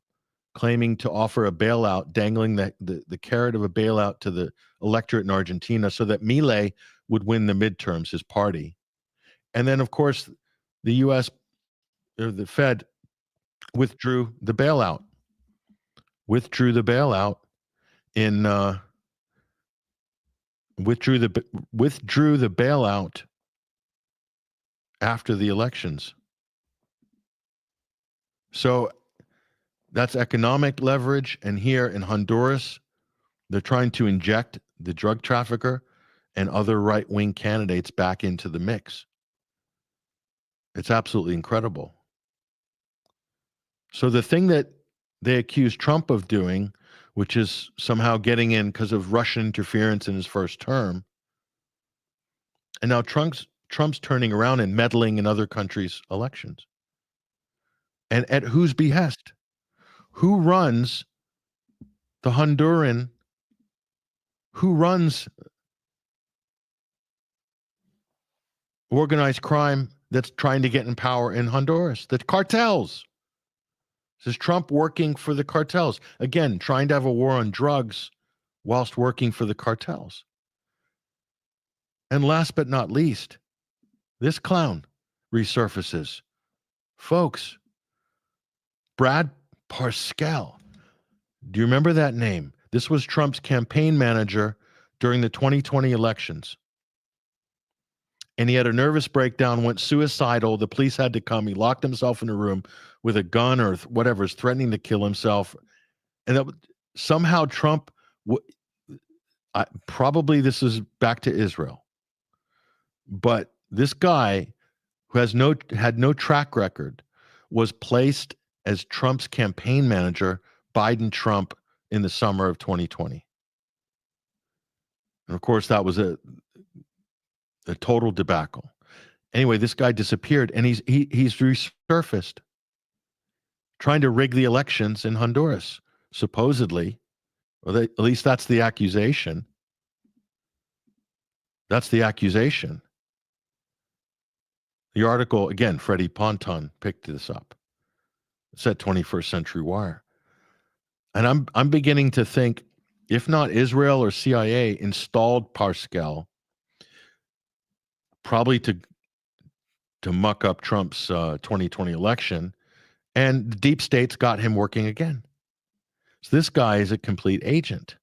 claiming to offer a bailout, dangling the carrot of a bailout to the electorate in Argentina so that Milei would win the midterms, his party. And then, of course, the U.S., or the Fed, withdrew the bailout withdrew the bailout after the elections. So that's economic leverage. And here in Honduras, they're trying to inject the drug trafficker and other right-wing candidates back into the mix. It's absolutely incredible. So the thing that they accuse Trump of doing, which is somehow getting in because of Russian interference in his first term, and now Trump's turning around and meddling in other countries' elections. And at whose behest? Who runs the Honduran? Who runs organized crime that's trying to get in power in Honduras? The cartels. This is Trump working for the cartels. Again, trying to have a war on drugs whilst working for the cartels. And last but not least, this clown resurfaces. Folks, Brad Parscale. Do you remember that name? This was Trump's campaign manager during the 2020 elections. And he had a nervous breakdown, went suicidal. The police had to come. He locked himself in a room with a gun or whatever, is threatening to kill himself. And that, somehow Trump, probably this is back to Israel. But this guy who had no track record was placed as Trump's campaign manager, Biden-Trump, in the summer of 2020. And of course, that was a total debacle. Anyway, this guy disappeared, and he's resurfaced, trying to rig the elections in Honduras, supposedly. Or at least that's the accusation. That's the accusation. The article, again, Freddie Ponton picked this up. It's at 21st Century Wire. And I'm beginning to think, if not Israel or CIA installed Pascal, probably to muck up Trump's 2020 election, and the deep state's got him working again. So this guy is a complete agent,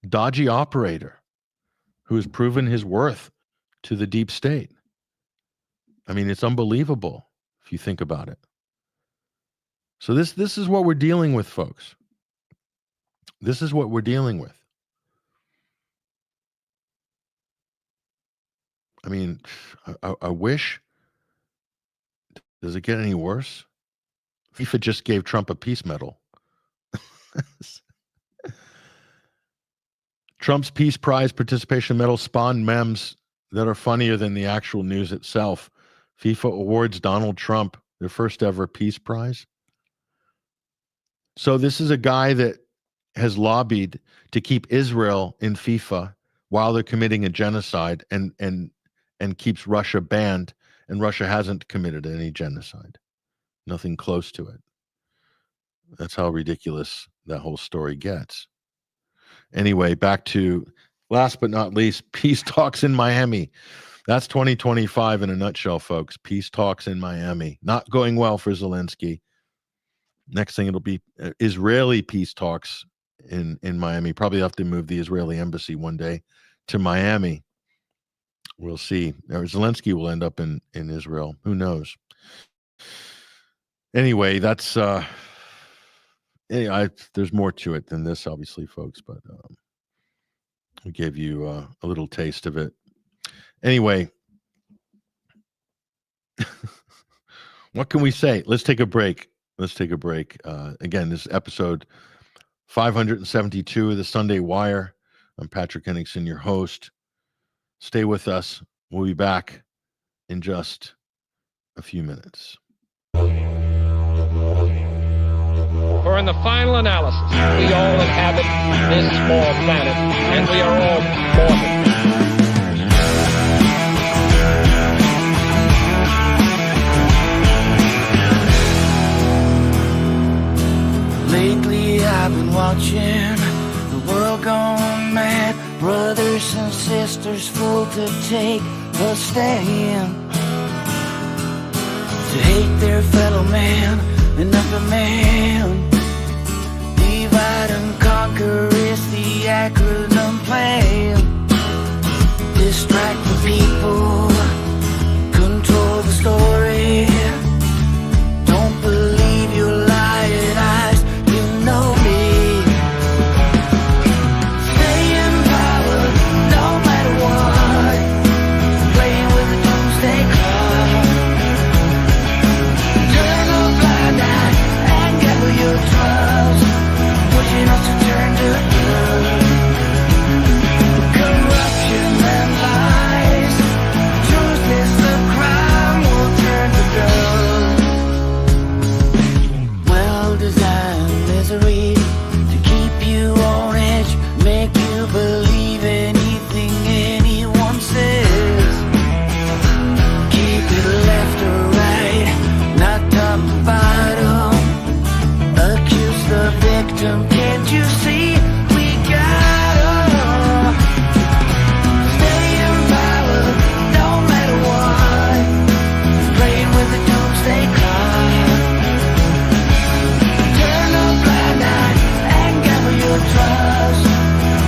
dodgy operator who has proven his worth to the deep state. I mean, it's unbelievable if you think about it. So this is what we're dealing with, folks. This is what we're dealing with. I mean, I wish. Does it get any worse? FIFA just gave Trump a peace medal. Trump's Peace Prize participation medal spawned memes that are funnier than the actual news itself. FIFA awards Donald Trump their first ever Peace Prize. So this is a guy that has lobbied to keep Israel in FIFA while they're committing a genocide and keeps Russia banned, and Russia hasn't committed any genocide. Nothing close to it. That's how ridiculous that whole story gets. Anyway, back to, last but not least, peace talks in Miami. That's 2025 in a nutshell, folks. Peace talks in Miami. Not going well for Zelensky. Next thing, it'll be Israeli peace talks in Miami. Probably have to move the Israeli embassy one day to Miami. We'll see. Or Zelensky will end up in Israel. Who knows? Anyway, that's there's more to it than this, obviously, folks, but we gave you a little taste of it. Anyway, what can we say? Let's take a break. Again, this is episode 572 of the Sunday Wire. I'm Patrick Henningsen, your host. Stay with us. We'll be back in just a few minutes. For in the final analysis, we all inhabit this small planet, and we are all mortal. Lately I've been watching the world gone mad. Brothers and sisters full to take a stand, to hate their fellow man and other man. Divide and conquer is the acronym plan. Distract the people, control the story. Don't believe your lying eyes, you know me. Stay in power, no matter what. Playing with the doomsday clock. Turn a blind eye and gamble your trust. Pushing us to turn to good. Corruption and lies. Truth is the crime, will turn to dust. Well-designed misery to keep you on edge, make you believe anything anyone says. Keep it left or right, not top to bottom. Accuse the victim, can't you see we got 'em? Stay in power, no matter what. Playing with the doomsday clock. Turn a blind eye and gamble your trust.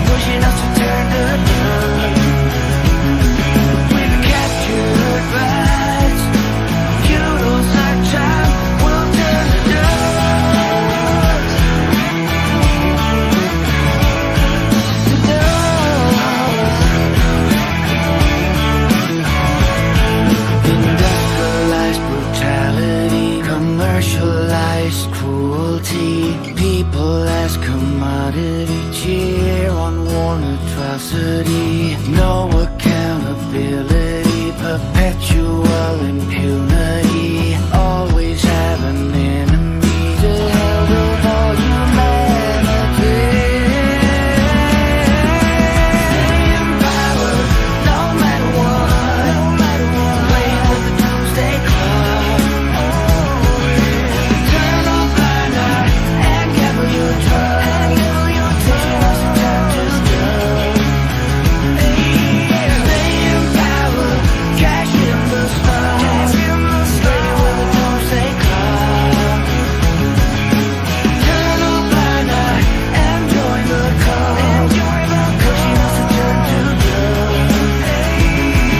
Pushing us to turn to dust. We've captured rights. Feudals like time will turn to dust. Industrialized brutality, commercialized cruelty, people as commodity, cheer on war on atrocity, no accountability, perpetual impunity, always have an enemy to hell with all humanity. Stay in power, no matter what, playing with the doomsday clock. Turn a blind eye and gather your trust. Pushing us to turn to dust. Stay in power, cash in the stars. Playing with the doomsday clock. Turn a blind eye and join the cause. Pushing us to turn to dust.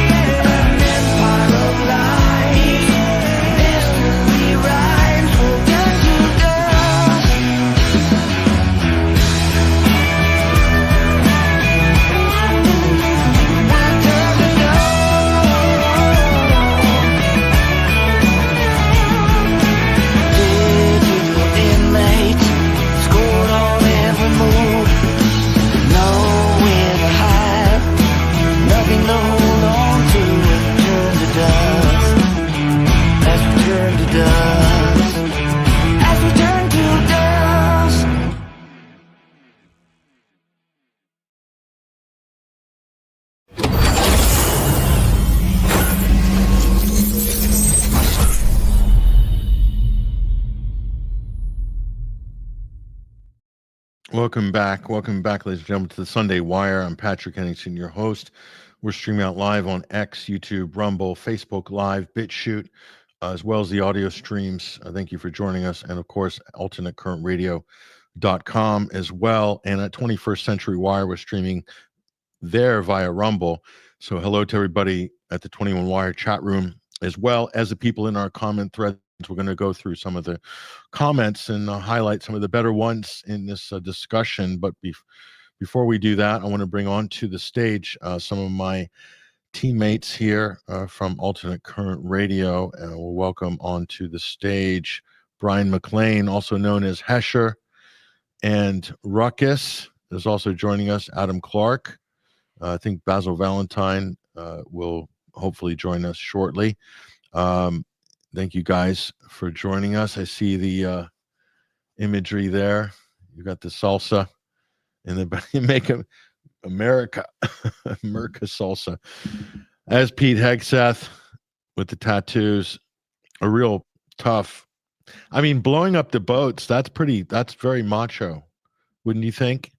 An empire of lies. History rhymes will turn to dust. Digital inmates, scored on every move. Nowhere to hide, nothing to hold on to. Turn to dust, as we turn to dust, as we turn to dust. Welcome back, ladies and gentlemen, to the Sunday Wire. I'm Patrick Henningsen, your host. We're streaming out live on X, YouTube, Rumble, Facebook Live, BitChute, as well as the audio streams. Thank you for joining us, and of course, alternatecurrentradio.com as well. And at 21st Century Wire, we're streaming there via Rumble. So hello to everybody at the 21 Wire chat room, as well as the people in our comment threads. We're going to go through some of the comments and highlight some of the better ones in this discussion. But before we do that, I want to bring on to the stage some of my teammates here from Alternate Current Radio. And we'll welcome onto the stage Bryan McClain, also known as Hesher, and Ruckus is also joining us. Adam Clark. I think Basil Valentine will hopefully join us shortly. Thank you guys for joining us. I see the imagery there. You got the salsa in the you make America salsa. As Pete Hegseth with the tattoos, a real tough. I mean, blowing up the boats. That's very macho, wouldn't you think?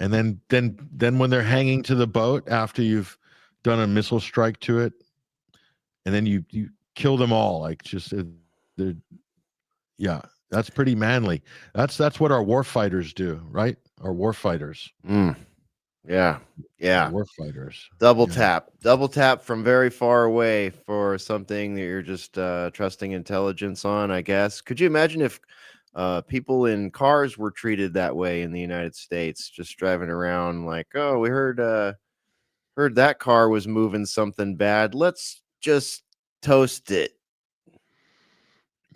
And then when they're hanging to the boat after you've done a missile strike to it, and then you kill them all, like just yeah, that's pretty manly. That's what our war fighters do, right? Our war fighters. Yeah. War fighters. Double tap from very far away for something that you're just trusting intelligence on, I guess. Could you imagine if people in cars were treated that way in the United States, just driving around like, oh, we heard that car was moving something bad. Let's just toast it.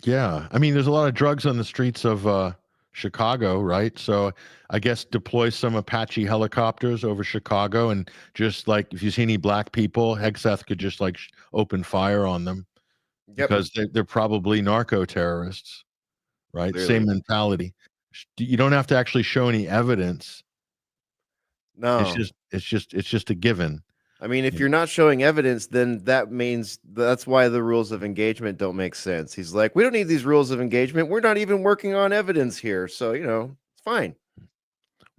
Yeah. I mean, there's a lot of drugs on the streets of Chicago, right? So I guess deploy some Apache helicopters over Chicago, and just like if you see any black people, Hegseth could just like open fire on them. Yep. Because they're probably narco terrorists, right? Clearly. Same mentality. You don't have to actually show any evidence. No, it's just a given. I mean, if you're not showing evidence, then that means that's why the rules of engagement don't make sense. He's like, we don't need these rules of engagement. We're not even working on evidence here. So, it's fine.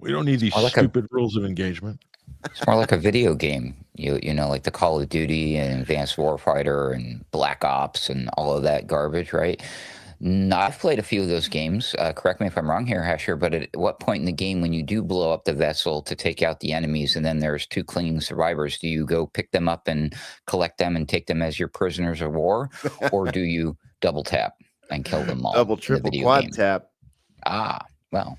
We don't need these stupid rules of engagement. It's more like a video game, you know, like the Call of Duty and Advanced Warfighter and Black Ops and all of that garbage, right? I've played a few of those games. Correct me if I'm wrong here, Hesher, but at what point in the game when you do blow up the vessel to take out the enemies and then there's 2 clinging survivors, do you go pick them up and collect them and take them as your prisoners of war? Or do you double tap and kill them all? Double, triple, quad tap. Well,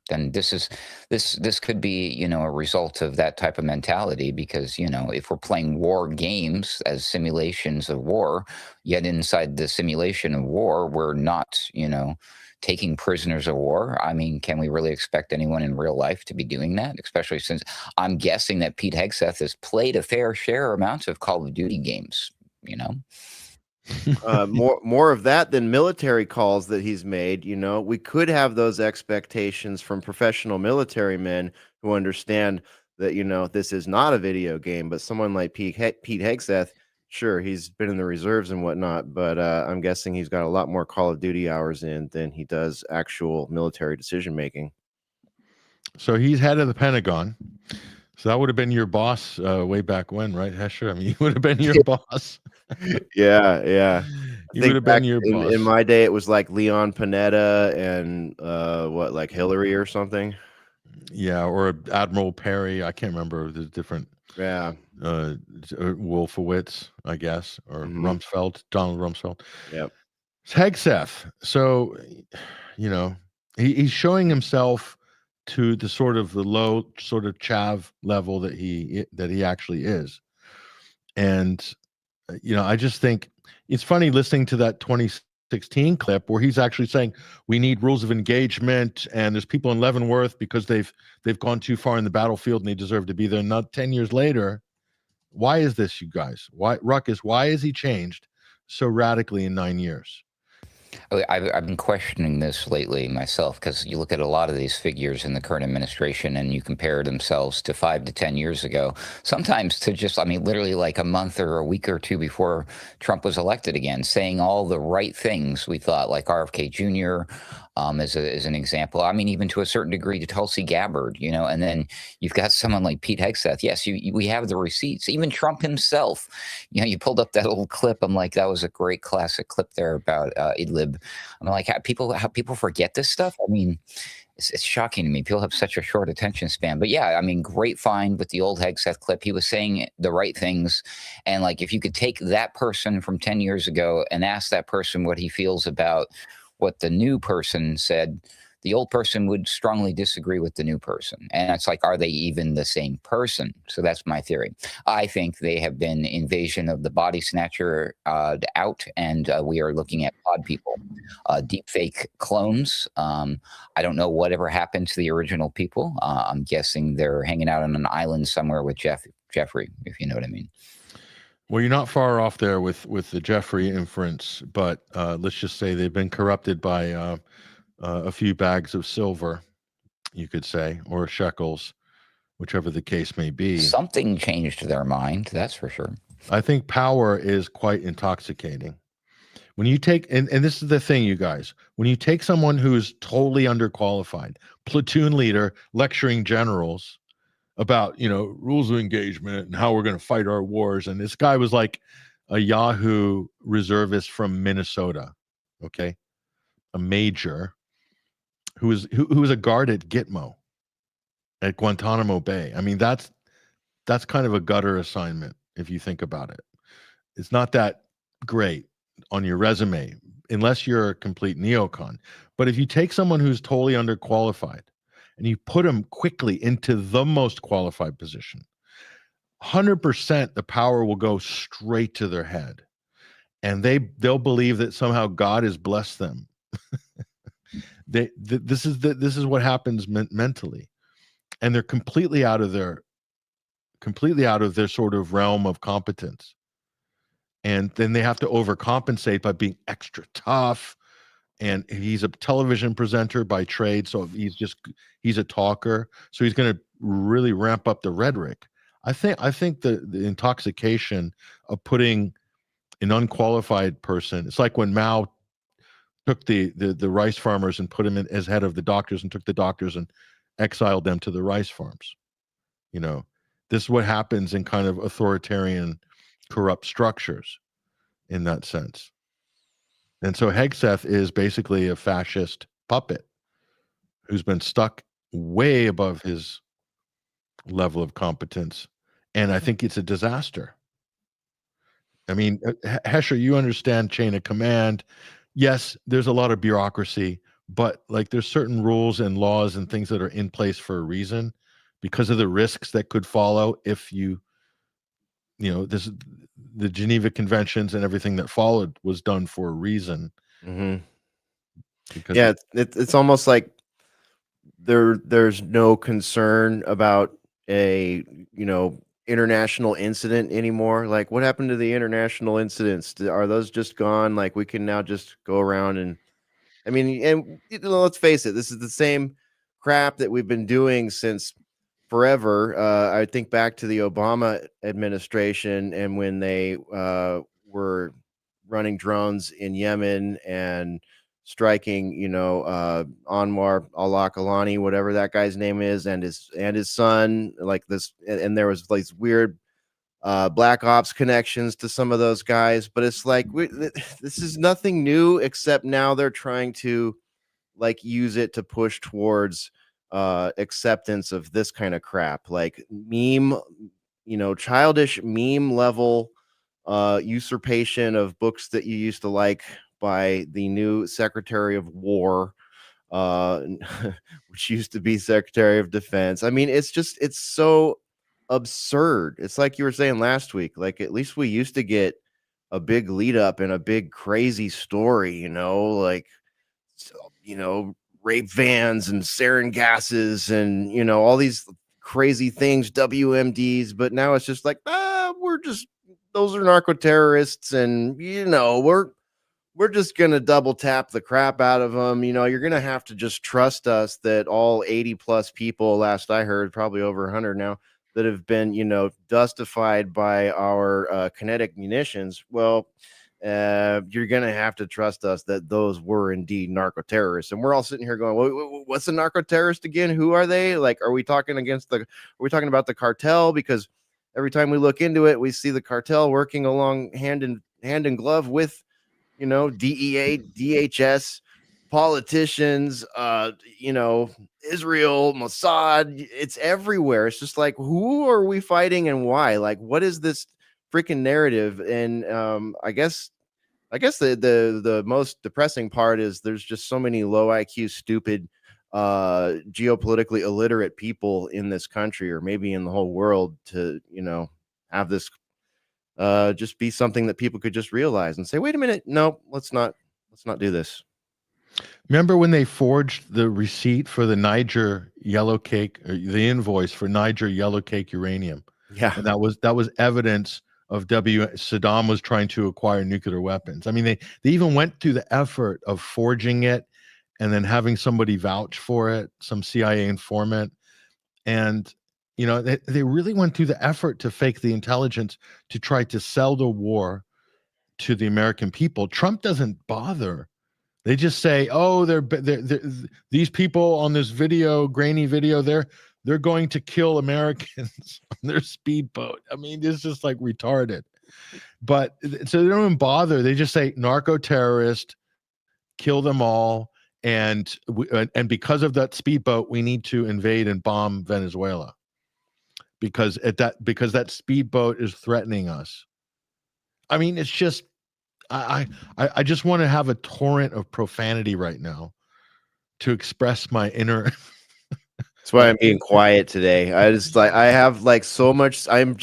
then this could be, a result of that type of mentality, because, if we're playing war games as simulations of war, yet inside the simulation of war, we're not, taking prisoners of war. I mean, can we really expect anyone in real life to be doing that? Especially since I'm guessing that Pete Hegseth has played a fair share amounts of Call of Duty games, you know? More of that than military calls that he's made. You know, we could have those expectations from professional military men who understand that, you know, this is not a video game, but someone like Pete Hegseth, sure, he's been in the reserves and whatnot, but I'm guessing he's got a lot more Call of Duty hours in than he does actual military decision making. So he's head of the Pentagon. So that would have been your boss way back when, right, Hesher? I mean, he would have been your boss. Yeah. He would have been your boss. In my day, it was like Leon Panetta and like Hillary or something. Yeah, or Admiral Perry. I can't remember the different. Yeah. Wolfowitz, I guess, or Rumsfeld, Donald Rumsfeld. Yep. It's Hegseth. So, you know, he's showing himself to the sort of the low sort of chav level that he actually is. And, you know, I just think it's funny listening to that 2016 clip where he's actually saying we need rules of engagement and there's people in Leavenworth because they've gone too far in the battlefield and they deserve to be there. Not 10 years later. Why is this, you guys? Why, Ruckus, why has he changed so radically in 9 years? I've been questioning this lately myself, because you look at a lot of these figures in the current administration and you compare themselves to 5 to 10 years ago, sometimes to just, I mean, literally like a month or a week or two before Trump was elected again, saying all the right things we thought, like RFK Jr., as an example. I mean, even to a certain degree to Tulsi Gabbard, you know, and then you've got someone like Pete Hegseth. Yes, we have the receipts. Even Trump himself, you know, you pulled up that old clip. I'm like, that was a great classic clip there about Idlib. I'm like, how people forget this stuff. I mean, it's shocking to me. People have such a short attention span. But yeah, I mean, great find with the old Hegseth clip. He was saying the right things. And like, if you could take that person from 10 years ago and ask that person what he feels about what the new person said, the old person would strongly disagree with the new person. And it's like, are they even the same person? So that's my theory. I think they have been invasion of the body snatcher out, and we are looking at pod people, deep fake clones. I don't know whatever happened to the original people. I'm guessing they're hanging out on an island somewhere with Jeffrey, if you know what I mean. Well, you're not far off there with the Jeffrey inference, but let's just say they've been corrupted by a few bags of silver, you could say, or shekels, whichever the case may be. Something changed their mind, that's for sure. I think power is quite intoxicating. When you take, and this is the thing, you guys, when you take someone who's totally underqualified, platoon leader, lecturing generals about, you know, rules of engagement and how we're going to fight our wars. And this guy was like a Yahoo reservist from Minnesota, okay? A major who was a guard at Gitmo at Guantanamo Bay. I mean, that's kind of a gutter assignment if you think about it. It's not that great on your resume unless you're a complete neocon. But if you take someone who's totally underqualified and you put them quickly into the most qualified position, 100% the power will go straight to their head, and they'll believe that somehow God has blessed them. This is what happens mentally, and they're completely out of their sort of realm of competence, and then they have to overcompensate by being extra tough. And he's a television presenter by trade, so he's a talker, so he's going to really ramp up the rhetoric. I think the intoxication of putting an unqualified person, it's like when Mao took the rice farmers and put him in as head of the doctors, and took the doctors and exiled them to the rice farms. You know, this is what happens in kind of authoritarian, corrupt structures in that sense. And so Hegseth is basically a fascist puppet who's been stuck way above his level of competence. And I think it's a disaster. I mean, Hesher, you understand chain of command. Yes, there's a lot of bureaucracy, but like there's certain rules and laws and things that are in place for a reason because of the risks that could follow if you know, the Geneva Conventions and everything that followed was done for a reason. Mm-hmm. Because Yeah, it's almost like there's no concern about a international incident anymore. Like, what happened to the international incidents? Are those just gone? Like, we can now just go around and I mean, and let's face it, this is the same crap that we've been doing since forever. I think back to the Obama administration and when they were running drones in Yemen and striking, Anwar al-Awlaki, whatever that guy's name is, and his son, like this, and there was like weird black ops connections to some of those guys, but it's like this is nothing new, except now they're trying to like use it to push towards acceptance of this kind of crap, like meme, childish meme level usurpation of books that you used to like by the new Secretary of War, uh which used to be Secretary of Defense. I mean, it's so absurd. It's like you were saying last week, like at least we used to get a big lead up and a big crazy story, like rape vans and sarin gases and all these crazy things, WMDs, but now it's just like those are narco terrorists, and we're just going to double tap the crap out of them. You're going to have to just trust us that all 80 plus people, last I heard, probably over 100 now, that have been, dustified by our kinetic munitions. Well, you're going to have to trust us that those were indeed narco terrorists. And we're all sitting here going, what's a narco terrorist again? Who are they? Like, are we talking about the cartel? Because every time we look into it, we see the cartel working along hand in glove with, DEA, DHS, politicians, Israel, Mossad. It's everywhere. It's just like, who are we fighting and why? Like, what is this freaking narrative? And I guess the most depressing part is there's just so many low IQ, stupid, geopolitically illiterate people in this country, or maybe in the whole world, to have this just be something that people could just realize and say, wait a minute, no, let's not do this. remember when they forged the receipt for the Niger yellow cake, or the invoice for Niger yellow cake uranium? Yeah. And that was evidence of Saddam was trying to acquire nuclear weapons. I mean, they even went through the effort of forging it and then having somebody vouch for it, some CIA informant. And they really went through the effort to fake the intelligence to try to sell the war to the American people. Trump doesn't bother. They just say, "Oh, they're these people on this grainy video, they're going to kill Americans on their speedboat." I mean, it's just like retarded. But so they don't even bother. They just say narco terrorist, kill them all, and because of that speedboat, we need to invade and bomb Venezuela. Because that speedboat is threatening us. I mean, it's just I just want to have a torrent of profanity right now to express my inner. That's why I'm being quiet today. I have like so much. I'm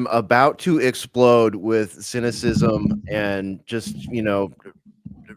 about to explode with cynicism and just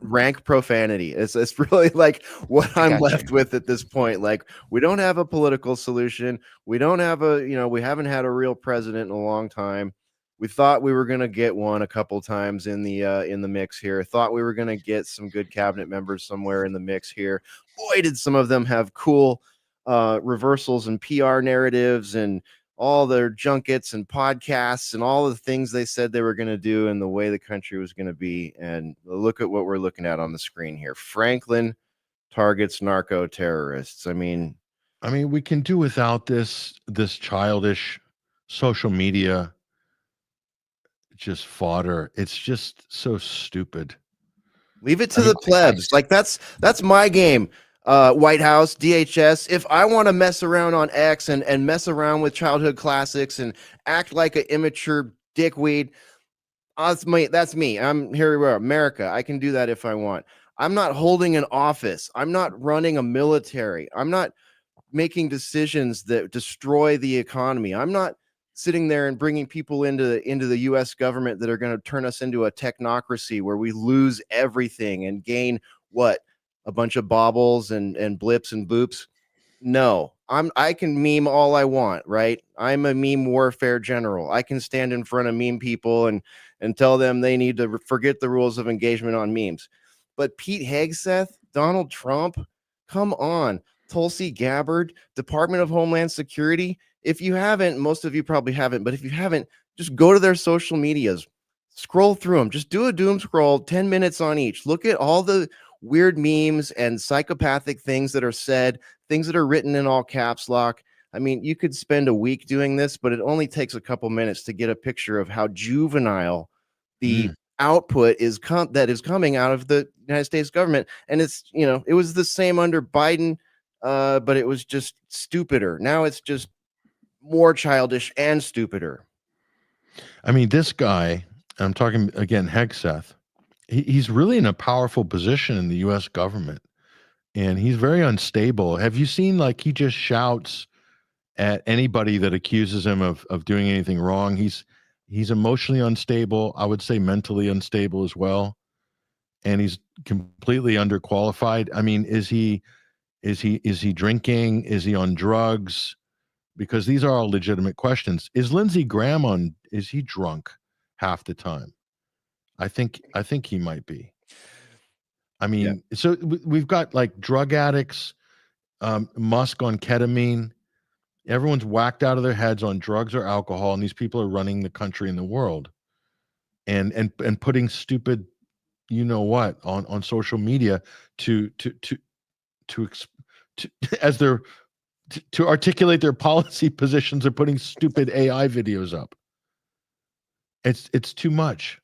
rank profanity. It's really like what I'm left with at this point. Like, we don't have a political solution. We don't have we haven't had a real president in a long time. We thought we were going to get one a couple times in the mix here. Thought we were going to get some good cabinet members somewhere in the mix here. Boy, did some of them have cool reversals and PR narratives and all their junkets and podcasts and all the things they said they were going to do and the way the country was going to be. And look at what we're looking at on the screen here. Franklin targets narco terrorists. I mean, we can do without this childish social media just fodder. It's just so stupid. Leave it to the plebs. Like, that's my game. White House, DHS. If I want to mess around on X and mess around with childhood classics and act like an immature dickweed, that's me. I'm here. We are, America. I can do that if I want. I'm not holding an office. I'm not running a military. I'm not making decisions that destroy the economy. I'm not sitting there and bringing people into the U.S. government that are going to turn us into a technocracy where we lose everything and gain what? a bunch of baubles and blips and boops. No, I can meme all I want, right? I'm a meme warfare general. I can stand in front of meme people and tell them they need to forget the rules of engagement on memes. But Pete Hegseth, Donald Trump, come on. Tulsi Gabbard, Department of Homeland Security. If you haven't, most of you probably haven't, but if you haven't, just go to their social medias, scroll through them, just do a doom scroll, 10 minutes on each. Look at all the weird memes and psychopathic things that are said, things that are written in all caps lock. I mean, you could spend a week doing this, but it only takes a couple minutes to get a picture of how juvenile the output is that is coming out of the United States government. And it's, it was the same under Biden, but it was just stupider. Now it's just more childish and stupider. I mean, this guy, I'm talking again, Hegseth, he's really in a powerful position in the U.S. government, and he's very unstable. Have you seen, like, he just shouts at anybody that accuses him of doing anything wrong? He's emotionally unstable. I would say mentally unstable as well, and he's completely underqualified. I mean, is he drinking? Is he on drugs? Because these are all legitimate questions. Is Lindsey Graham is he drunk half the time? I think he might be. I mean, So we've got like drug addicts, Musk on ketamine. Everyone's whacked out of their heads on drugs or alcohol, and these people are running the country and the world, and putting stupid, what, on social media to articulate their policy positions. They're putting stupid AI videos up. It's too much.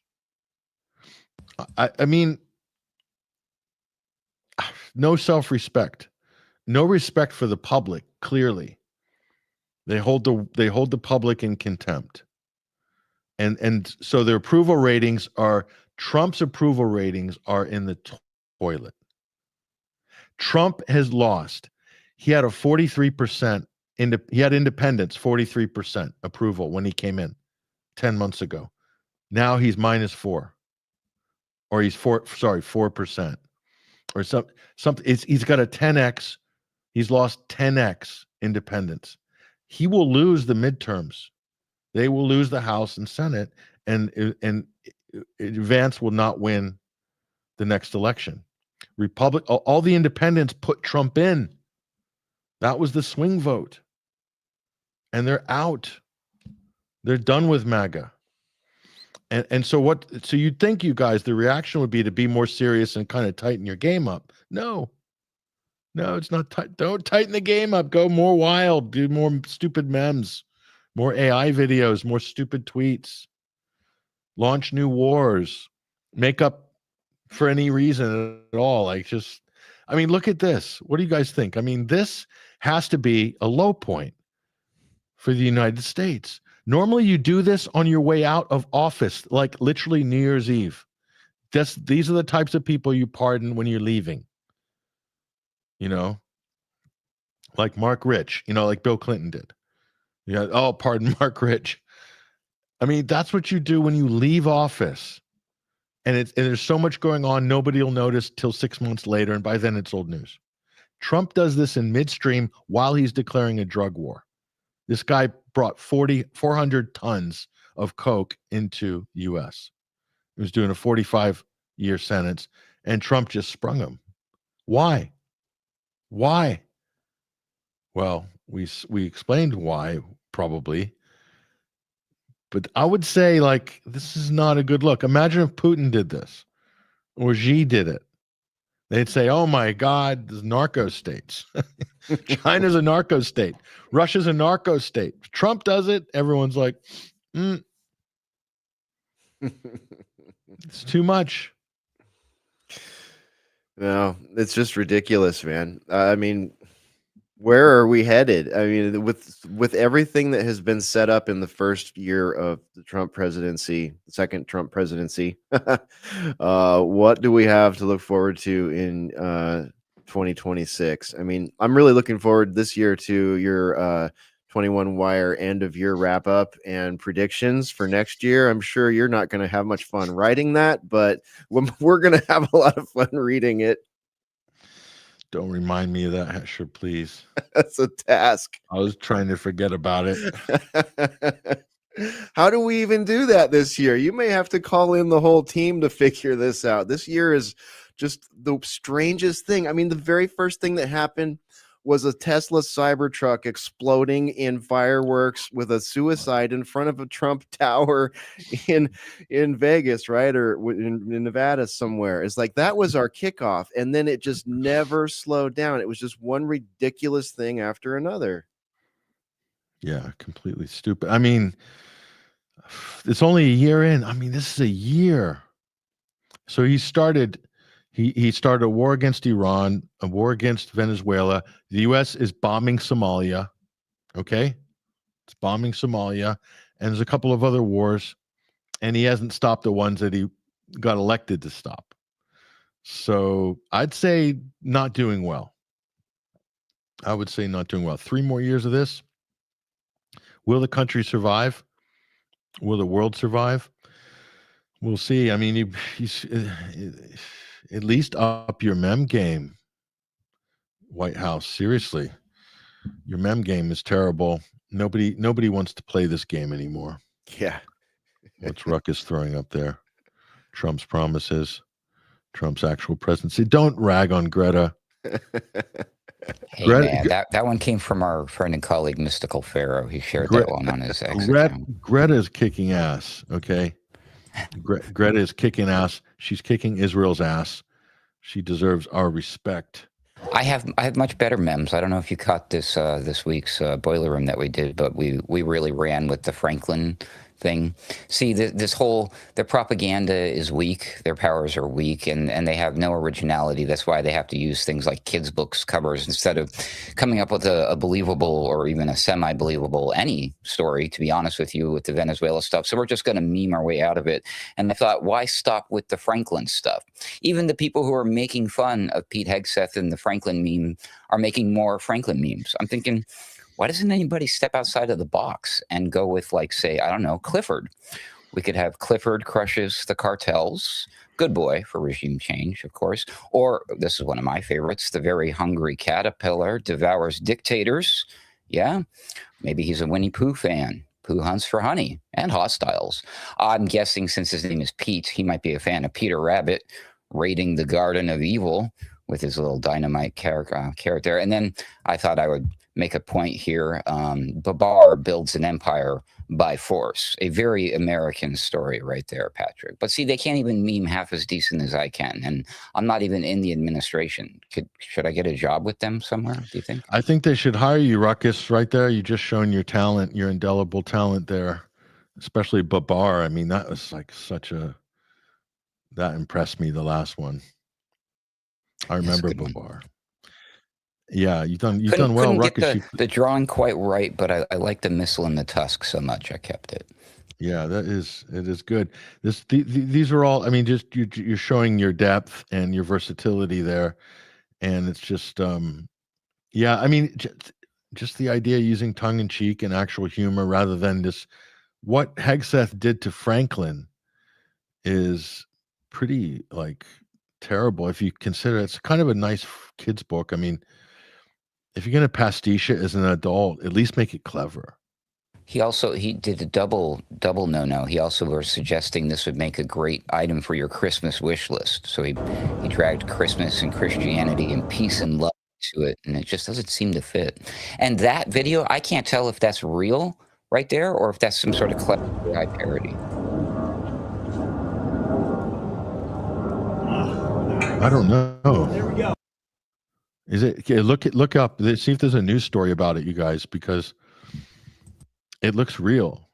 I mean, no self-respect, no respect for the public. Clearly, they hold the public in contempt, and so their approval ratings are Trump's approval ratings are in the toilet. Trump has lost. He had a 43%. He had independents 43% approval when he came in 10 months ago. Now he's -4. Or he's 4%, or something. He's got a 10x. He's lost 10x independence. He will lose the midterms. They will lose the House and Senate, and Vance will not win the next election. All the independents put Trump in. That was the swing vote, and they're out. They're done with MAGA. And so you'd think, you guys, the reaction would be to be more serious and kind of tighten your game up. No, it's not. Don't tighten the game up. Go more wild. Do more stupid memes, more AI videos, more stupid tweets. Launch new wars. Make up for any reason at all. Look at this. What do you guys think? I mean, this has to be a low point for the United States. Normally, you do this on your way out of office, like literally New Year's Eve. These are the types of people you pardon when you're leaving. Like Mark Rich, like Bill Clinton did. Pardon Mark Rich. I mean, that's what you do when you leave office. And there's so much going on, nobody will notice till 6 months later, and by then it's old news. Trump does this in midstream while he's declaring a drug war. This guy brought 400 tons of coke into the U.S. He was doing a 45-year sentence, and Trump just sprung him. Why? Well, we explained why, probably. But I would say, this is not a good look. Imagine if Putin did this, or Xi did it. They'd say, oh my God, there's narco states. China's a narco state. Russia's a narco state. If Trump does it, everyone's like, it's too much. No, it's just ridiculous, man. I mean, where are we headed? I mean, with everything that has been set up in the first year of the Trump presidency, the second Trump presidency, what do we have to look forward to in 2026? I mean, I'm really looking forward this year to your 21 Wire end of year wrap up and predictions for next year. I'm sure you're not going to have much fun writing that, but we're going to have a lot of fun reading it. Don't remind me of that, Hesher, please. That's a task. I was trying to forget about it. How do we even do that this year? You may have to call in the whole team to figure this out. This year is just the strangest thing. I mean, the very first thing that happened was a Tesla Cybertruck exploding in fireworks with a suicide in front of a Trump Tower in Vegas, right? Or in Nevada somewhere. It's like that was our kickoff. And then it just never slowed down. It was just one ridiculous thing after another. Yeah, completely stupid. I mean, it's only a year in. I mean, this is a year. So he started a war against Iran, a war against Venezuela. The U.S. is bombing Somalia. Okay? It's bombing Somalia. And there's a couple of other wars. And he hasn't stopped the ones that he got elected to stop. So I'd say not doing well. I would say not doing well. 3 more years of this. Will the country survive? Will the world survive? We'll see. I mean, he's at least up your mem game, White House. Seriously, your mem game is terrible. Nobody wants to play this game anymore. Yeah. What's Ruckus throwing up there? Trump's promises, Trump's actual presidency. Don't rag on Greta. Hey, man, that one came from our friend and colleague, Mystical Pharaoh. He shared that one on his X account. Greta is kicking ass, okay? Greta is kicking ass. She's kicking Israel's ass. She deserves our respect. I have much better memes. I don't know if you caught this week's Boiler Room that we did, but we really ran with the Franklin thing. See, their propaganda is weak. Their powers are weak, and they have no originality. That's why they have to use things like kids' books covers instead of coming up with a believable or even a semi-believable any story, to be honest with you, with the Venezuela stuff. So we're just going to meme our way out of it. And I thought, why stop with the Franklin stuff? Even the people who are making fun of Pete Hegseth and the Franklin meme are making more Franklin memes. I'm thinking, why doesn't anybody step outside of the box and go with, like, say, I don't know, Clifford? We could have Clifford crushes the cartels. Good boy for regime change, of course. Or, this is one of my favorites, the very hungry caterpillar devours dictators. Yeah, maybe he's a Winnie Pooh fan. Pooh hunts for honey and hostiles. I'm guessing since his name is Pete, he might be a fan of Peter Rabbit raiding the Garden of Evil with his little dynamite character. And then I thought I would make a point here. Babar builds an empire by force. A very American story right there, Patrick. But see, they can't even meme half as decent as I can. And I'm not even in the administration. Should I get a job with them somewhere, do you think? I think they should hire you, Ruckus, right there. You just shown your talent, your indelible talent there, especially Babar. I mean, that was like that impressed me, the last one. I remember Babar. Yeah, you've done well, couldn't Ruckus. Get the drawing quite right, but I like the missile and the tusk so much I kept it. Yeah, it is good. These are all. I mean, just you're showing your depth and your versatility there, and it's just yeah. I mean, just the idea of using tongue in cheek and actual humor rather than this. What Hegseth did to Franklin is pretty terrible if you consider it's kind of a nice kid's book. I mean, if you're going to pastiche it as an adult, at least make it clever. He did a double no. He also was suggesting this would make a great item for your Christmas wish list. So he dragged Christmas and Christianity and peace and love to it, and it just doesn't seem to fit. And that video, I can't tell if that's real right there or if that's some sort of clever AI parody. I don't know. There we go. Is it? Okay, look up. See if there's a news story about it, you guys, because it looks real.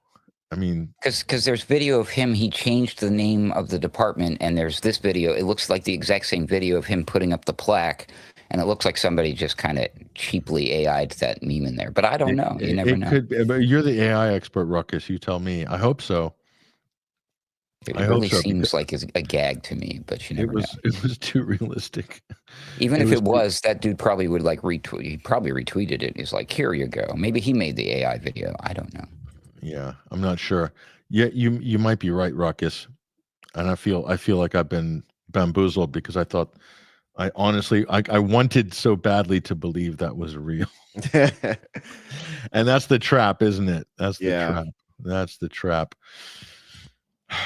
I mean, because there's video of him. He changed the name of the department, and there's this video. It looks like the exact same video of him putting up the plaque, and it looks like somebody just kind of cheaply AI'd that meme in there. But I don't know. You never know. Could be, but you're the AI expert, Ruckus. You tell me. I hope so. It really seems like a gag to me, but you never know. It was too realistic. Even if it was, that dude probably would retweet. He probably retweeted it. He's like, here you go. Maybe he made the AI video. I don't know. Yeah, I'm not sure. Yeah, you might be right, Ruckus. And I feel like I've been bamboozled because I thought I honestly, I wanted so badly to believe that was real. And that's the trap, isn't it? That's the Yeah. trap. That's the trap.